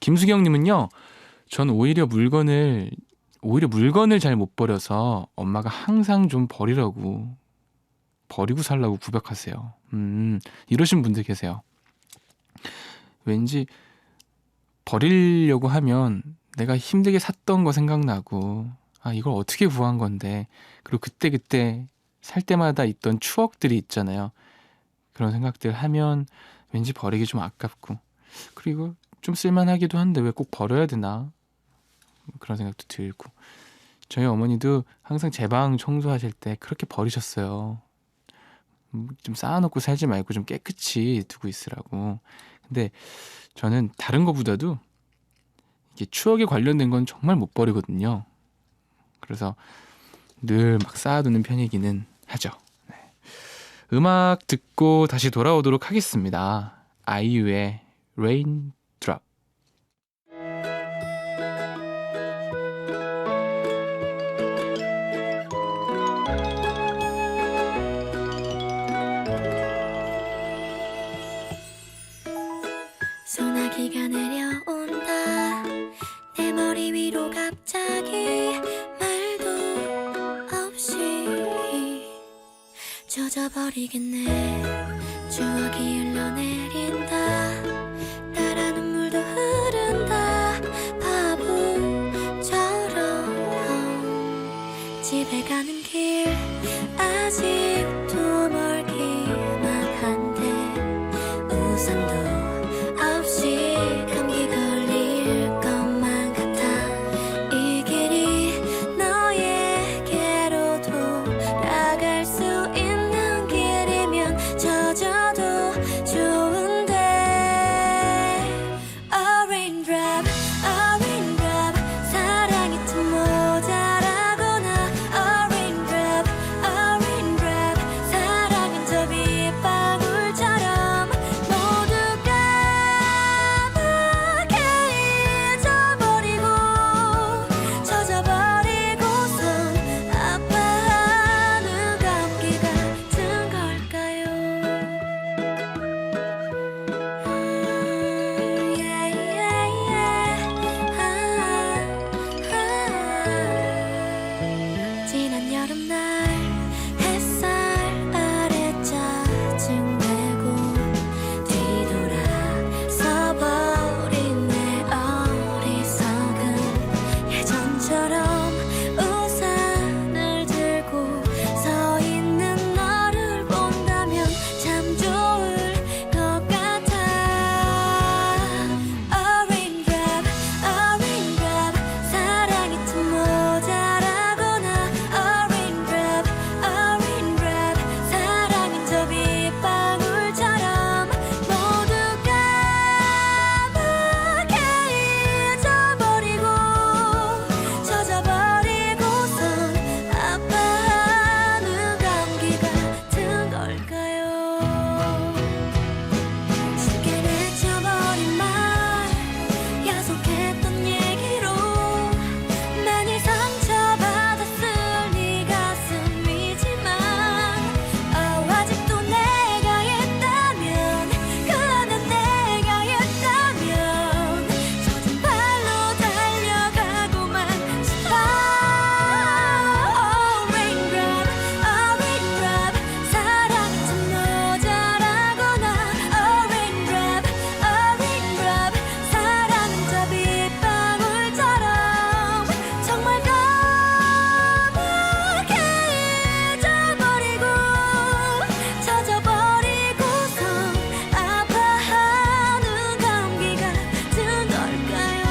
김수경님은요, 전 오히려 물건을 잘 못 버려서 엄마가 항상 좀 버리고 살라고 구박하세요. 이러신 분들 계세요. 왠지 버리려고 하면 내가 힘들게 샀던 거 생각나고, 아, 이걸 어떻게 구한 건데, 그리고 그때 살 때마다 있던 추억들이 있잖아요. 그런 생각들 하면 왠지 버리기 좀 아깝고, 그리고 좀 쓸만하기도 한데 왜 꼭 버려야 되나, 그런 생각도 들고. 저희 어머니도 항상 제 방 청소하실 때 그렇게 버리셨어요. 좀 쌓아놓고 살지 말고 좀 깨끗이 두고 있으라고. 근데 저는 다른 것보다도 이게 추억에 관련된 건 정말 못 버리거든요. 그래서 늘 막 쌓아두는 편이기는 하죠. 네. 음악 듣고 다시 돌아오도록 하겠습니다. 아이유의 Raindrop. 소나기가 내려온다. 내 머리 위로 갑자기 말도 없이 젖어버리겠네. 추억이 흘러내린다. 따라 눈물도 흐른다. 바보처럼 집에 가는 길 아직도 멀기만 한데 우산도 없이 감기 걸릴 것만 같아. 이 길이 너에게로 돌아갈 수 있는 길이면 젖어도 좋은데. A raindrop, 사랑이 좀 모자라거나. A raindrop, 사랑은 저 빗방울처럼 모두 까맣게 잊어버리고 젖어버리고선 아파하는 감기 같은 걸까요? 지난 여름날 햇살 아래 짜증내고 뒤돌아서 버린 내 어리석음. 예전처럼 우산을 들고 서 있는 너를 본다면 참 좋을 것 같아. A raindrop, 사랑이 좀 모자라거나. A raindrop, 사랑은 저 빗방울처럼 모두 까맣게 잊어버리고 젖어버리고선 아파하는 감기 같은 걸까요? 쉽게 맺혀버린 말 야속했던 얘기로 많이 상처받았을 네 가슴이지만 아직도 내가 있다면 그 안에 내가 있다면 젖은 발로 달려가고만 싶어. Raindrop, 사랑이 좀 모자라거나. A raindrop, 사랑은 저 빗방울처럼 정말 까맣게 잊어버리고 젖어버리고선 아파하는 감기 같은 걸까요?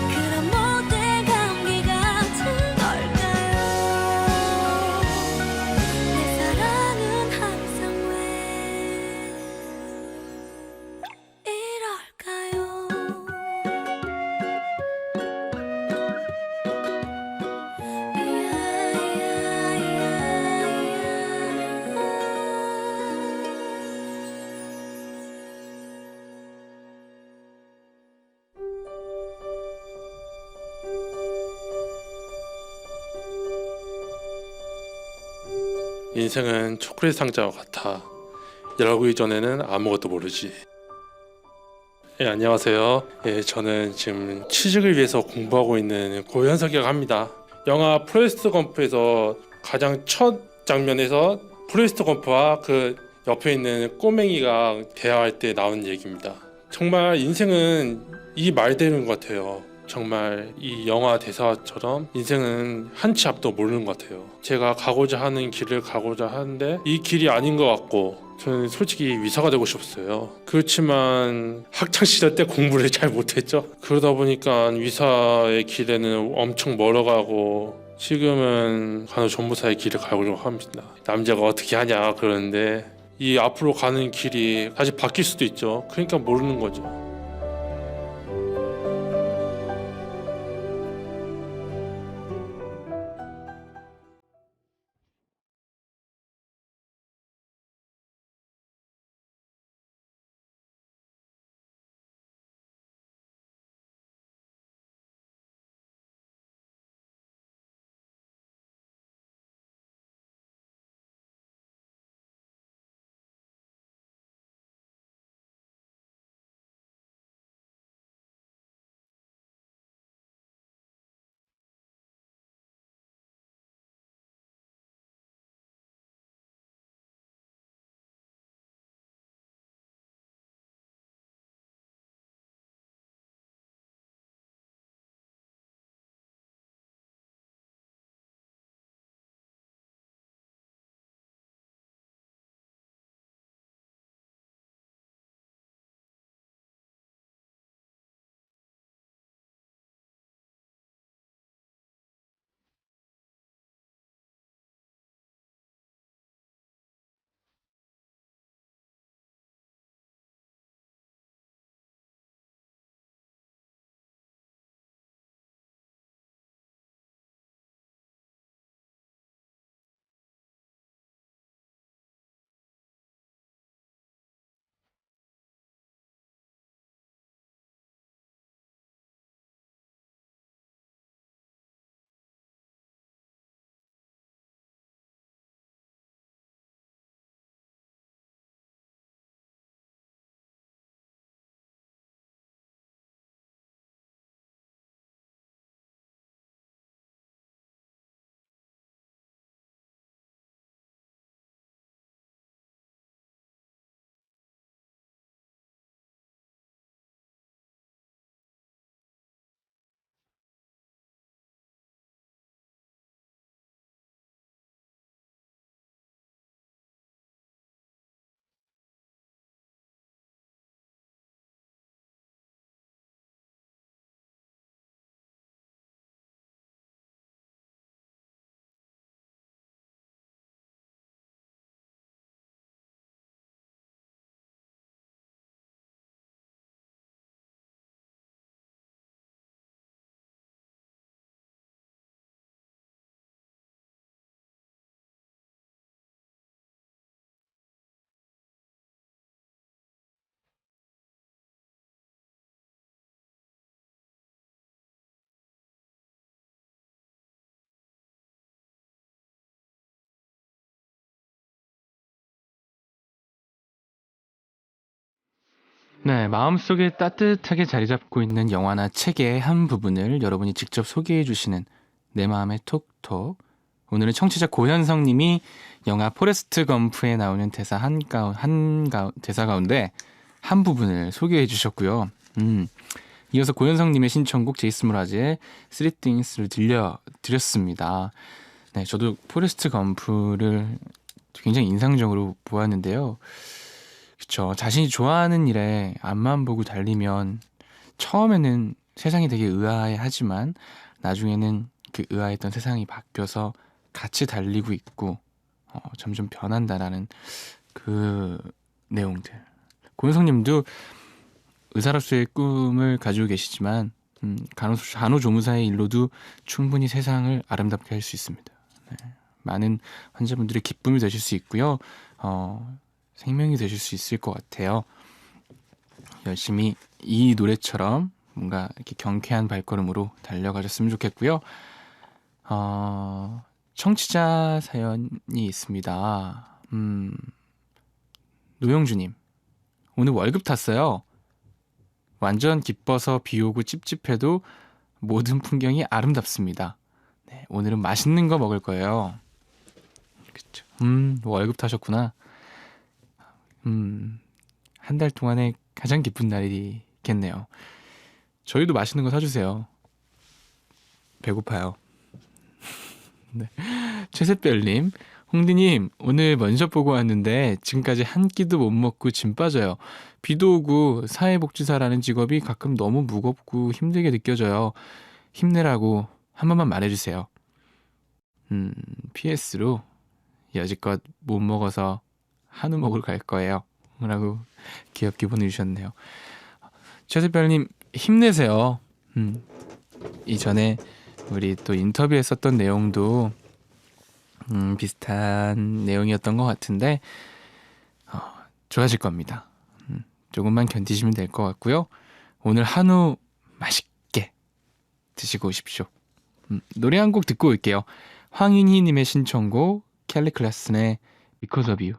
그런 못된 감기 같은 걸까요? 내 사랑은 항상 왜 이럴까요? 인생은 초콜릿 상자와 같아. 열고 이전에는 아무것도 모르지. 안녕하세요. 저는 지금 취직을 위해서 공부하고 있는 고현석이라고 합니다. 영화 포레스트 검프에서 가장 첫 장면에서 포레스트 검프와 그 옆에 있는 꼬맹이가 대화할 때 나온 얘기입니다. 정말 인생은 이 말대로인 것 같아요. 정말 이 영화 대사처럼 인생은 한 치 앞도 모르는 것 같아요. 제가 가고자 하는 길을 가고자 하는데 이 길이 아닌 것 같고 저는 솔직히 위사가 되고 싶었어요. 그렇지만 학창시절 때 공부를 잘 못했죠. 그러다 보니까 위사의 길에는 엄청 멀어가고 지금은 간호조무사의 길을 가려고 합니다. 남자가 어떻게 하냐 그러는데 이 앞으로 가는 길이 다시 바뀔 수도 있죠. 그러니까 모르는 거죠. 네, 마음속에 따뜻하게 자리 잡고 있는 영화나 책의 한 부분을 여러분이 직접 소개해 주시는 내 마음의 톡톡. 오늘은 청취자 고현성 님이 영화 포레스트 검프에 나오는 대사 가운데 한 부분을 소개해 주셨고요. 이어서 고현성 님의 신청곡 제이슨 무라즈의 Three Things를 들려드렸습니다. 네, 저도 포레스트 검프를 굉장히 인상적으로 보았는데요. 그쵸. 자신이 좋아하는 일에 앞만 보고 달리면 처음에는 세상이 되게 의아해하지만 나중에는 그 의아했던 세상이 바뀌어서 같이 달리고 있고 점점 변한다라는 그 내용들. 고은성님도 의사로서의 꿈을 가지고 계시지만 간호조무사의 일로도 충분히 세상을 아름답게 할 수 있습니다. 네. 많은 환자분들의 기쁨이 되실 수 있고요. 생명이 되실 수 있을 것 같아요. 열심히 이 노래처럼 뭔가 이렇게 경쾌한 발걸음으로 달려가셨으면 좋겠고요. 청취자 사연이 있습니다. 노영주님, 오늘 월급 탔어요. 완전 기뻐서 비 오고 찝찝해도 모든 풍경이 아름답습니다. 네, 오늘은 맛있는 거 먹을 거예요. 그쵸. 월급 타셨구나. 한 달 동안에 가장 기쁜 날이겠네요. 저희도 맛있는 거 사주세요. 배고파요. 네. 최세별님, 홍디님, 오늘 면접 보고 왔는데 지금까지 한 끼도 못 먹고 짐 빠져요. 비도 오고 사회복지사라는 직업이 가끔 너무 무겁고 힘들게 느껴져요. 힘내라고 한 번만 말해주세요. PS로 여지껏 못 먹어서 한우 먹으러 갈 거예요. 라고 귀엽게 보내주셨네요. 최세별님, 힘내세요. 이전에 우리 또 인터뷰했었던 내용도 비슷한 내용이었던 것 같은데 좋아질 겁니다. 조금만 견디시면 될 것 같고요. 오늘 한우 맛있게 드시고 오십시오. 노래 한 곡 듣고 올게요. 황인희님의 신청곡 켈리 클라슨의 Because of You.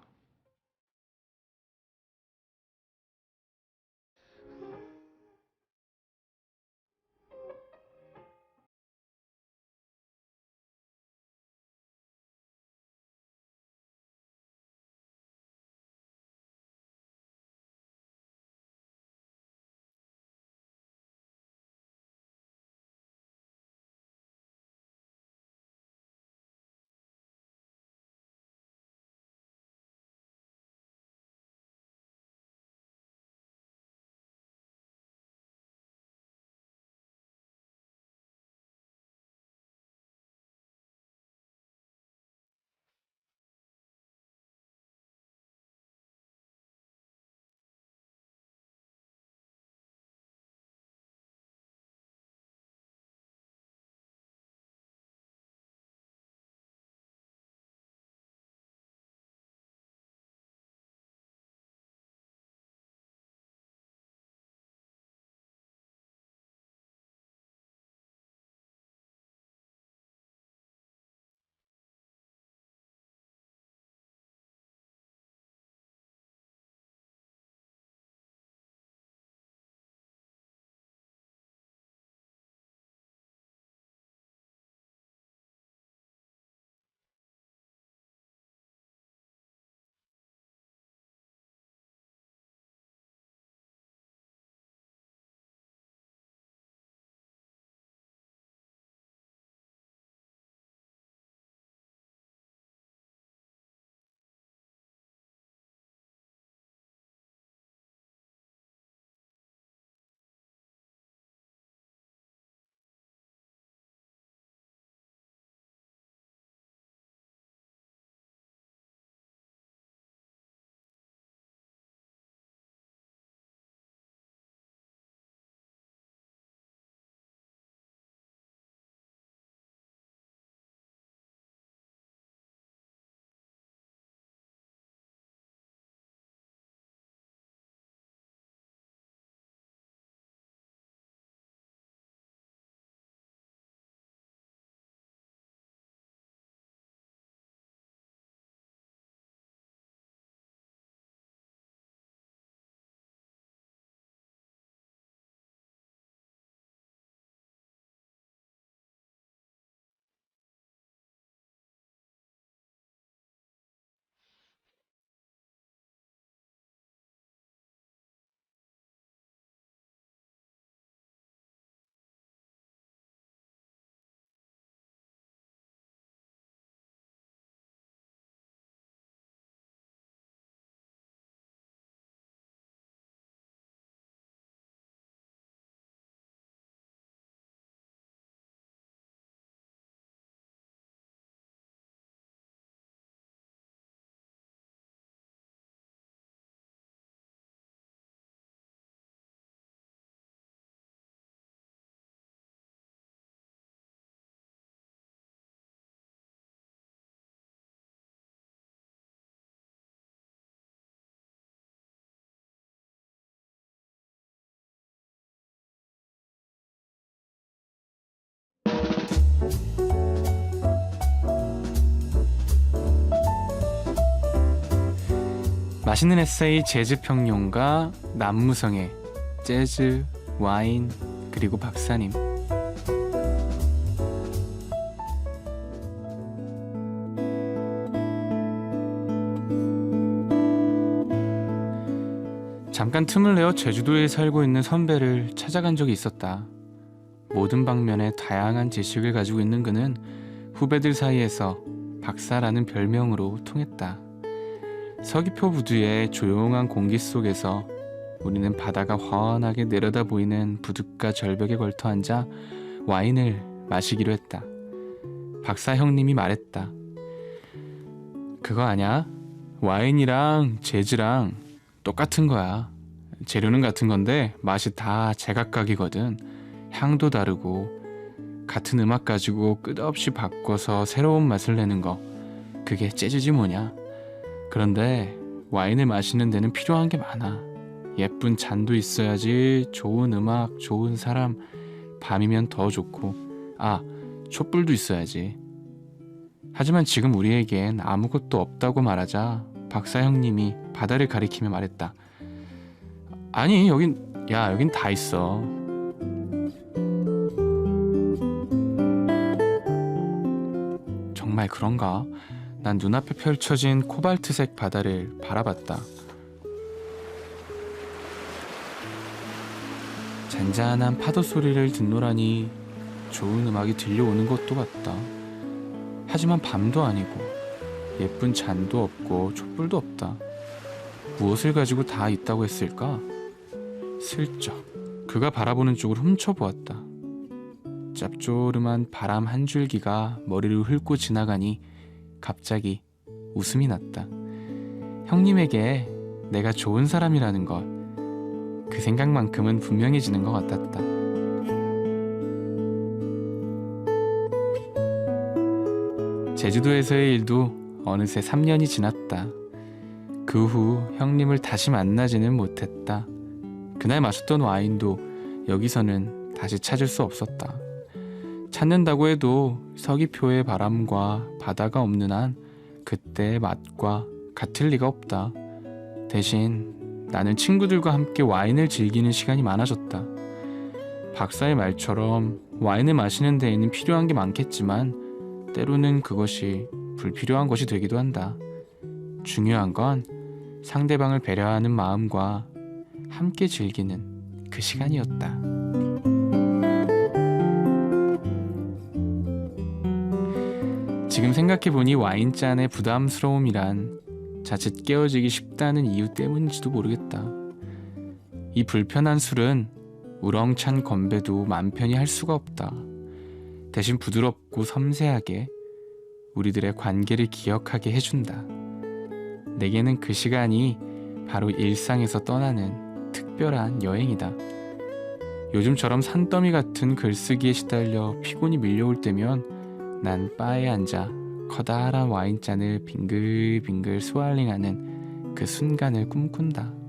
맛있는 에세이 재즈 평론가 남무성의 재즈, 와인, 그리고 박사님. 잠깐 틈을 내어 제주도에 살고 있는 선배를 찾아간 적이 있었다. 모든 방면에 다양한 지식을 가지고 있는 그는 후배들 사이에서 박사라는 별명으로 통했다. 서귀포 부두의 조용한 공기 속에서 우리는 바다가 환하게 내려다 보이는 부둣가 절벽에 걸터 앉아 와인을 마시기로 했다. 박사 형님이 말했다. 그거 아냐? 와인이랑 재즈랑 똑같은 거야. 재료는 같은 건데 맛이 다 제각각이거든. 향도 다르고 같은 음악 가지고 끝없이 바꿔서 새로운 맛을 내는 거, 그게 재즈지 뭐냐. 그런데 와인을 마시는 데는 필요한 게 많아. 예쁜 잔도 있어야지. 좋은 음악, 좋은 사람, 밤이면 더 좋고, 촛불도 있어야지. 하지만 지금 우리에겐 아무것도 없다고 말하자 박사 형님이 바다를 가리키며 말했다. 아니, 여긴 다 있어. 정말 그런가? 난 눈앞에 펼쳐진 코발트색 바다를 바라봤다. 잔잔한 파도 소리를 듣노라니 좋은 음악이 들려오는 것도 같다. 하지만 밤도 아니고 예쁜 잔도 없고 촛불도 없다. 무엇을 가지고 다 있다고 했을까? 슬쩍 그가 바라보는 쪽으로 훔쳐보았다. 짭조름한 바람 한 줄기가 머리를 훑고 지나가니 갑자기 웃음이 났다. 형님에게 내가 좋은 사람이라는 것, 그 생각만큼은 분명해지는 것 같았다. 제주도에서의 일도 어느새 3년이 지났다. 그 후 형님을 다시 만나지는 못했다. 그날 마셨던 와인도 여기서는 다시 찾을 수 없었다. 찾는다고 해도 서귀포의 바람과 바다가 없는 한 그때의 맛과 같을 리가 없다. 대신 나는 친구들과 함께 와인을 즐기는 시간이 많아졌다. 박사의 말처럼 와인을 마시는 데에는 필요한 게 많겠지만 때로는 그것이 불필요한 것이 되기도 한다. 중요한 건 상대방을 배려하는 마음과 함께 즐기는 그 시간이었다. 지금 생각해보니 와인잔의 부담스러움이란 자칫 깨어지기 쉽다는 이유 때문인지도 모르겠다. 이 불편한 술은 우렁찬 건배도 맘 편히 할 수가 없다. 대신 부드럽고 섬세하게 우리들의 관계를 기억하게 해준다. 내게는 그 시간이 바로 일상에서 떠나는 특별한 여행이다. 요즘처럼 산더미 같은 글쓰기에 시달려 피곤이 밀려올 때면 난 바에 앉아 커다란 와인잔을 빙글빙글 스왈링하는 그 순간을 꿈꾼다.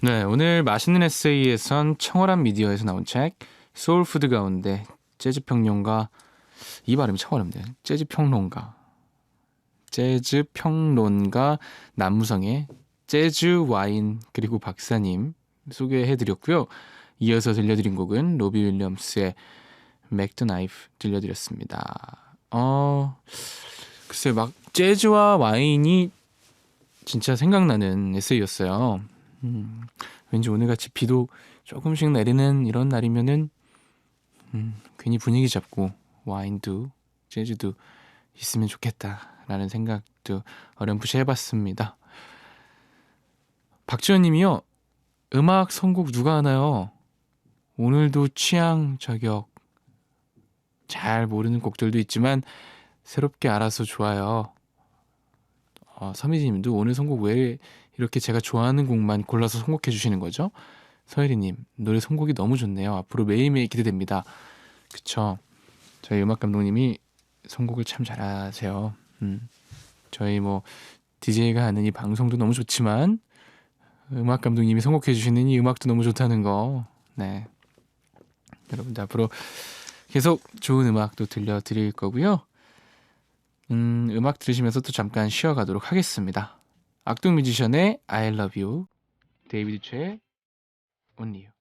네, 오늘 맛있는 에세이에선 청어람 미디어에서 나온 책 소울푸드 가운데 재즈 평론가, 이 발음이 참 어렵네요. 재즈 평론가 남무성의 재즈 와인 그리고 박사님 소개해드렸고요. 이어서 들려드린 곡은 로비 윌리엄스의 맥 더 나이프 들려드렸습니다. 글쎄 막 재즈와 와인이 진짜 생각나는 에세이였어요. 왠지 오늘같이 비도 조금씩 내리는 이런 날이면은 괜히 분위기 잡고 와인도 재즈도 있으면 좋겠다라는 생각도 어렴풋이 해봤습니다. 박지원 님이요. 음악 선곡 누가 하나요? 오늘도 취향 저격. 잘 모르는 곡들도 있지만 새롭게 알아서 좋아요. 서미지 님도 오늘 선곡 왜 이렇게 제가 좋아하는 곡만 골라서 선곡해 주시는 거죠? 서혜리 님, 노래 선곡이 너무 좋네요. 앞으로 매일매일 기대됩니다. 그쵸. 저희 음악 감독님이 선곡을 참 잘하세요. 저희 뭐 DJ가 하는 이 방송도 너무 좋지만 음악 감독님이 선곡해 주시는 이 음악도 너무 좋다는 거. 네. 여러분들 앞으로 계속 좋은 음악도 들려드릴 거고요. 음악 들으시면서 또 잠깐 쉬어가도록 하겠습니다. 악동 뮤지션의 I Love You, 데이비드 최의 Only You.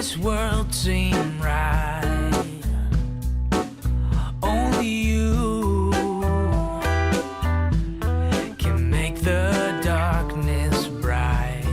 this world seem right. Only you can make the darkness bright.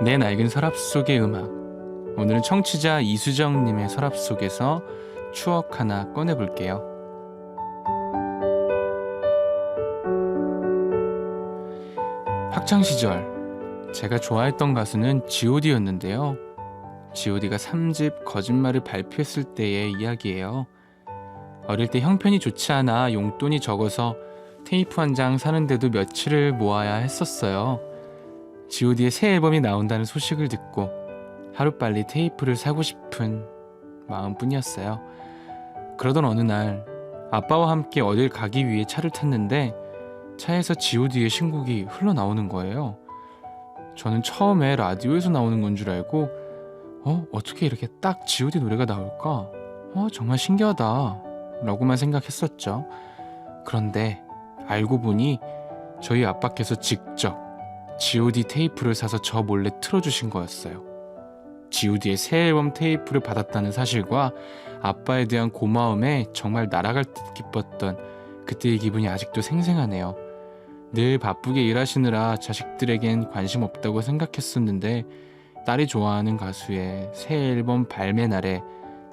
내 낡은 서랍 속의 음악. 오늘은 청취자 이수정님의 서랍 속에서 추억 하나 꺼내볼게요. 학창시절 제가 좋아했던 가수는 G.O.D였는데요. G.O.D가 3집 거짓말을 발표했을 때의 이야기예요. 어릴 때 형편이 좋지 않아 용돈이 적어서 테이프 한 장 사는데도 며칠을 모아야 했었어요. G.O.D의 새 앨범이 나온다는 소식을 듣고 하루빨리 테이프를 사고 싶은 마음뿐이었어요. 그러던 어느 날 아빠와 함께 어딜 가기 위해 차를 탔는데 차에서 G.O.D의 신곡이 흘러나오는 거예요. 저는 처음에 라디오에서 나오는 건 줄 알고 어떻게 이렇게 딱 G.O.D 노래가 나올까? 정말 신기하다 라고만 생각했었죠. 그런데 알고 보니 저희 아빠께서 직접 G.O.D 테이프를 사서 저 몰래 틀어주신 거였어요. G.O.D의 새 앨범 테이프를 받았다는 사실과 아빠에 대한 고마움에 정말 날아갈 듯 기뻤던 그때의 기분이 아직도 생생하네요. 늘 바쁘게 일하시느라 자식들에겐 관심 없다고 생각했었는데 딸이 좋아하는 가수의 새 앨범 발매 날에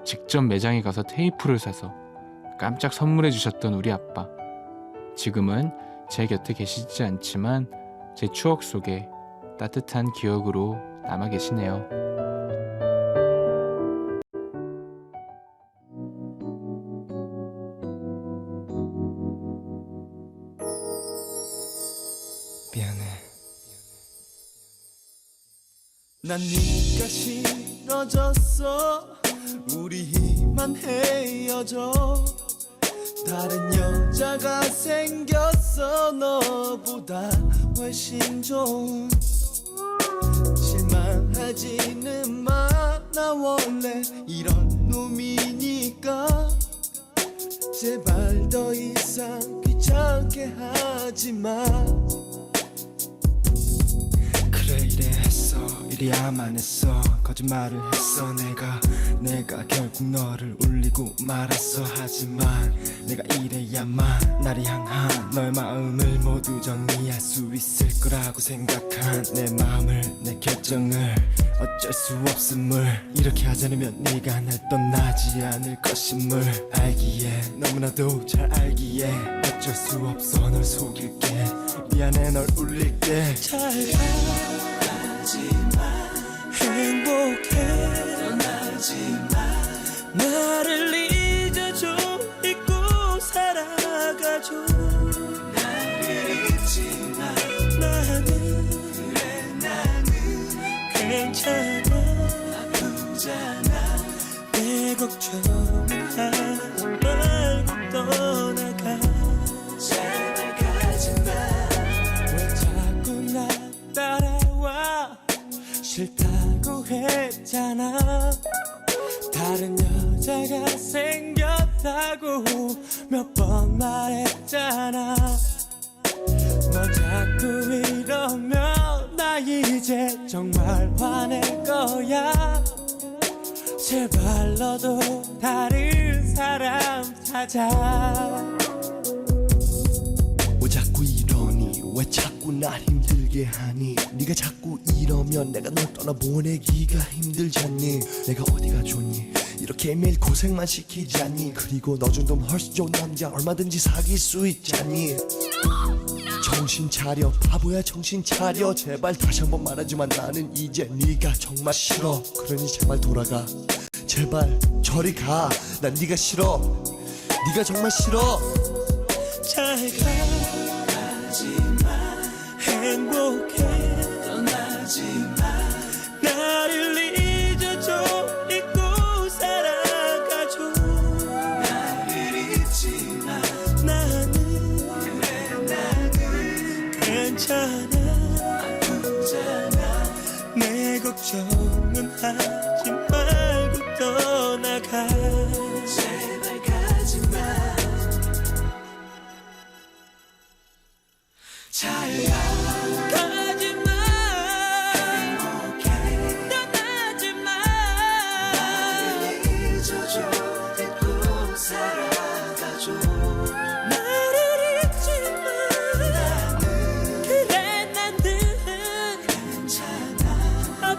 직접 매장에 가서 테이프를 사서 깜짝 선물해 주셨던 우리 아빠. 지금은 제 곁에 계시지 않지만 제 추억 속에 따뜻한 기억으로 남아 계시네요. 미안해. 난 네가 싫어졌어. 우리만 헤어져. 다른 여자가 생겼어. 너보다 훨씬 좋은. 실망하지는 마. 나 원래 이런 놈이니까. 제발 더 이상 귀찮게 하지마. 그래 이래 했어 이래야만 했어. 거짓말을 했어 내가 결국 너를 울리고 말았어. 하지만 내가 이래야만 나를 향한 너의 마음을 모두 정리할 수 있을 거라고 생각한 내 마음을 내 결정을 어쩔 수 없음을. 이렇게 하지 않으면 네가 날 떠나지 않을 것임을 알기에 너무나도 잘 알기에 어쩔 수 없어 널 속일게. 미안해 널 울릴게. 잘 가지마. 행복해 떠나지마. 나를 잊어줘. 잊고 살아가줘. 나를 잊지마. 나는 그래 나는 괜찮아. 아프잖아. 내 걱정은 하지 말고 떠나가. 제발 가지마. 왜 자꾸 나 따라와. 싫다고 했잖아. 다른 여자가 생겼다고 몇 번 말했잖아. 너 자꾸 이러면 나 이제 정말 화낼 거야. 제발 너도 다른 사람 찾아. 왜 자꾸 이러니. 왜 자꾸 날 힘들게 하니. 네가 자꾸 이러면 내가 널 떠나보내기가 힘들잖니. 내가 어디가 좋니. 이렇게 매일 고생만 시키잖니. 그리고 너 정도면 훨씬 좋은 남자 얼마든지 사귈 수 있잖니. 정신 차려 바보야 정신 차려. 제발 다시 한번 말하지만 나는 이제 네가 정말 싫어. 그러니 제발 돌아가. 제발 저리 가. 난 네가 싫어. 네가 정말 싫어. 잘 가지마. 행복해 떠나지마. 나를 잊어줘. 잊고 살아가줘. 나를 잊지마. 나는 그래 나는 괜찮아. 아프잖아. 내 걱정은 하지 말고 떠나가. 제발 가지마. 잘 가지마. 떠나지마. 나를 잊어줘. 잊고 살아가줘. 나를 잊지마. 나는 그래 나는 괜찮아.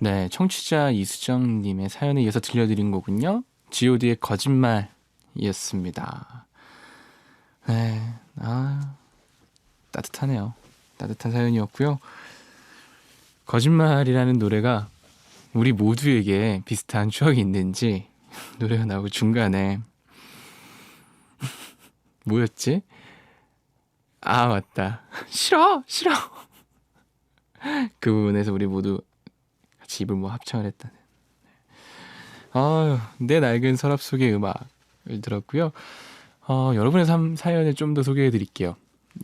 네, 청취자 이수정님의 사연에 이어서 들려드린 곡은요, G.O.D의 거짓말이었습니다. 네, 따뜻하네요. 따뜻한 사연이었고요. 거짓말이라는 노래가 우리 모두에게 비슷한 추억이 있는지 노래가 나오고 중간에 뭐였지? 맞다. 싫어. 그 부분에서 우리 모두 같이 입을 합창을 했다는. 내 낡은 서랍 속의 음악을 들었고요. 여러분의 사연을 좀 더 소개해 드릴게요.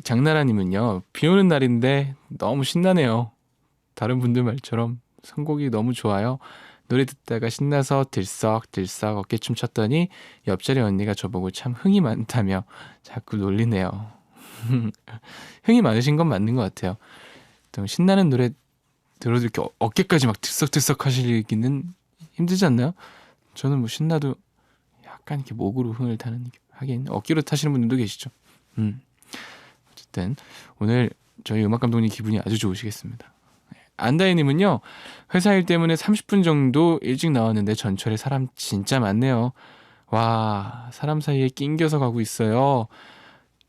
장나라님은요, 비 오는 날인데 너무 신나네요. 다른 분들 말처럼 선곡이 너무 좋아요. 노래 듣다가 신나서 들썩들썩 어깨춤 췄더니 옆자리 언니가 저보고 참 흥이 많다며 자꾸 놀리네요. 흥이 많으신 건 맞는 것 같아요. 또 신나는 노래 들어도 이렇게 어깨까지 막 들썩들썩 하시기는 힘들지 않나요? 저는 뭐 신나도 약간 이렇게 목으로 흥을 하긴 어깨로 타시는 분들도 계시죠. 어쨌든 오늘 저희 음악 감독님 기분이 아주 좋으시겠습니다. 안다혜님은요, 회사 일 때문에 30분 정도 일찍 나왔는데 전철에 사람 진짜 많네요. 와, 사람 사이에 낑겨서 가고 있어요.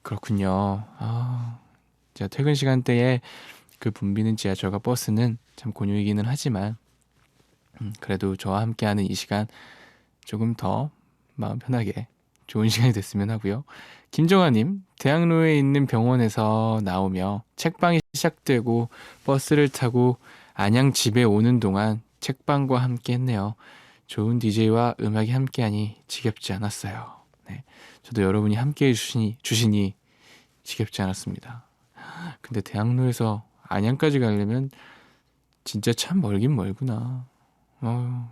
그렇군요. 제가 퇴근 시간대에 그 붐비는 지하철과 버스는 참 곤욕이기는 하지만 그래도 저와 함께하는 이 시간 조금 더 마음 편하게 좋은 시간이 됐으면 하고요. 김정아님, 대학로에 있는 병원에서 나오며 책방이 시작되고 버스를 타고 안양 집에 오는 동안 책방과 함께 했네요. 좋은 DJ와 음악이 함께하니 지겹지 않았어요. 네, 저도 여러분이 함께해 주시니 지겹지 않았습니다. 근데 대학로에서 안양까지 가려면 진짜 참 멀긴 멀구나.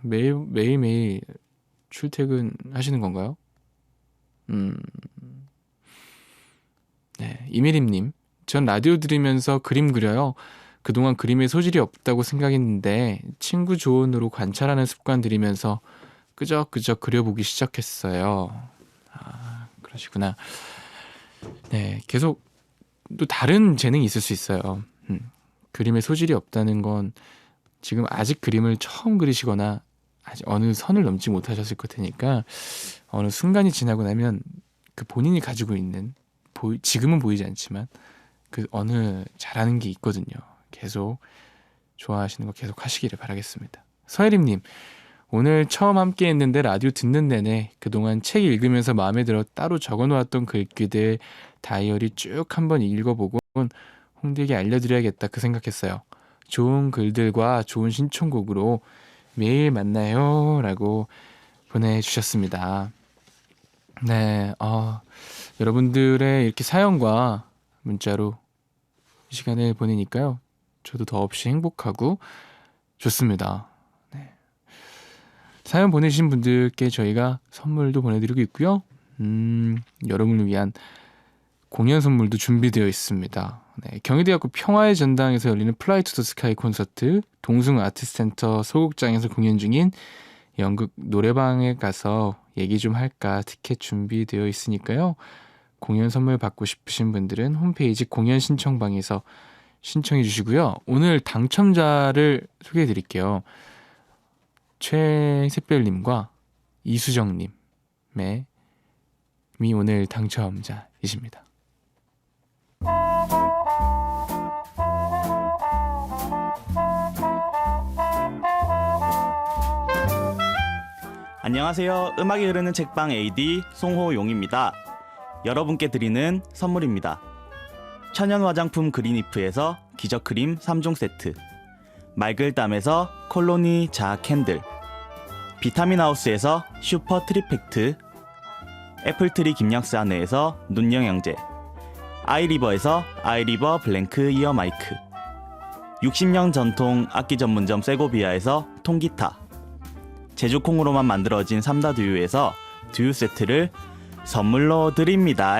매일매일 출퇴근 하시는 건가요? 네, 이미림님, 전 라디오 들으면서 그림 그려요. 그동안 그림에 소질이 없다고 생각했는데 친구 조언으로 관찰하는 습관 들이면서 끄적끄적 그려보기 시작했어요. 그러시구나. 네, 계속 또 다른 재능이 있을 수 있어요. 그림에 소질이 없다는 건 지금 아직 그림을 처음 그리시거나 아직 어느 선을 넘지 못하셨을 것 테니까 어느 순간이 지나고 나면 그 본인이 가지고 있는 지금은 보이지 않지만 그 어느 잘하는 게 있거든요. 계속 좋아하시는 거 계속 하시기를 바라겠습니다. 서혜림님, 오늘 처음 함께 했는데 라디오 듣는 내내 그동안 책 읽으면서 마음에 들어 따로 적어놓았던 글귀들 다이어리 쭉 한번 읽어보고 홍대에게 알려드려야겠다 그 생각했어요. 좋은 글들과 좋은 신청곡으로 매일 만나요 라고 보내주셨습니다. 네, 여러분들의 이렇게 사연과 문자로 이 시간을 보내니까요, 저도 더없이 행복하고 좋습니다. 네. 사연 보내주신 분들께 저희가 선물도 보내드리고 있고요. 여러분을 위한 공연 선물도 준비되어 있습니다. 네, 경희대학교 평화의 전당에서 열리는 플라이 투 더 스카이 콘서트, 동숭 아트센터 소극장에서 공연 중인 연극 노래방에 가서 얘기 좀 할까 티켓 준비되어 있으니까요. 공연 선물 받고 싶으신 분들은 홈페이지 공연 신청방에서 신청해 주시고요. 오늘 당첨자를 소개해 드릴게요. 최샛별님과 이수정님이 오늘 당첨자이십니다. 안녕하세요. 음악이 흐르는 책방 AD 송호용입니다. 여러분께 드리는 선물입니다. 천연 화장품 그린이프에서 기적 크림 3종 세트, 말글담에서 콜로니 자 캔들, 비타민 하우스에서 슈퍼 트리팩트, 애플트리 김약스 안에서 눈 영양제, 아이리버에서 아이리버 블랭크 이어 마이크, 60년 전통 악기 전문점 세고비아에서 통기타, 제주콩으로만 만들어진 삼다두유에서 두유 세트를 선물로 드립니다.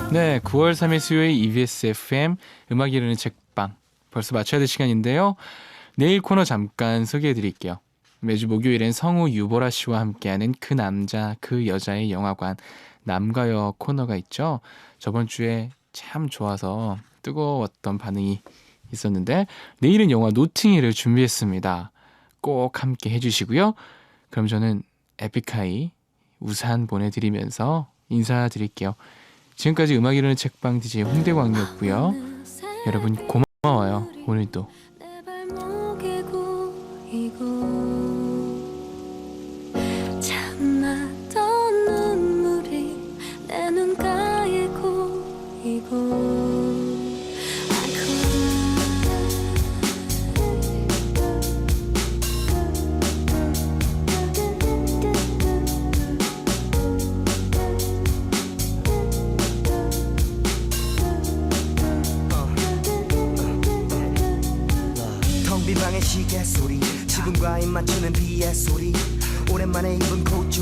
네, 9월 3일 수요일 EBS FM 음악이 흐르는 책방 벌써 마쳐야 될 시간인데요. 내일 코너 잠깐 소개해드릴게요. 매주 목요일엔 성우 유보라 씨와 함께하는 그 남자 그 여자의 영화관 남과 여 코너가 있죠. 저번 주에 참 좋아서 뜨거웠던 반응이 있었는데 내일은 영화 노팅힐을 준비했습니다. 꼭 함께 해주시고요. 그럼 저는 에픽하이 우산 보내드리면서 인사드릴게요. 지금까지 음악 이루는 책방 DJ 홍대광이었고요. 여러분 고마워요. 오늘도 내 발목에 고이고 참았던 눈물이 내 눈가에 고이고 텅 빈 방의 시계 소리 지붕과 입 맞추는 비의 소리 오랜만에 입은 코트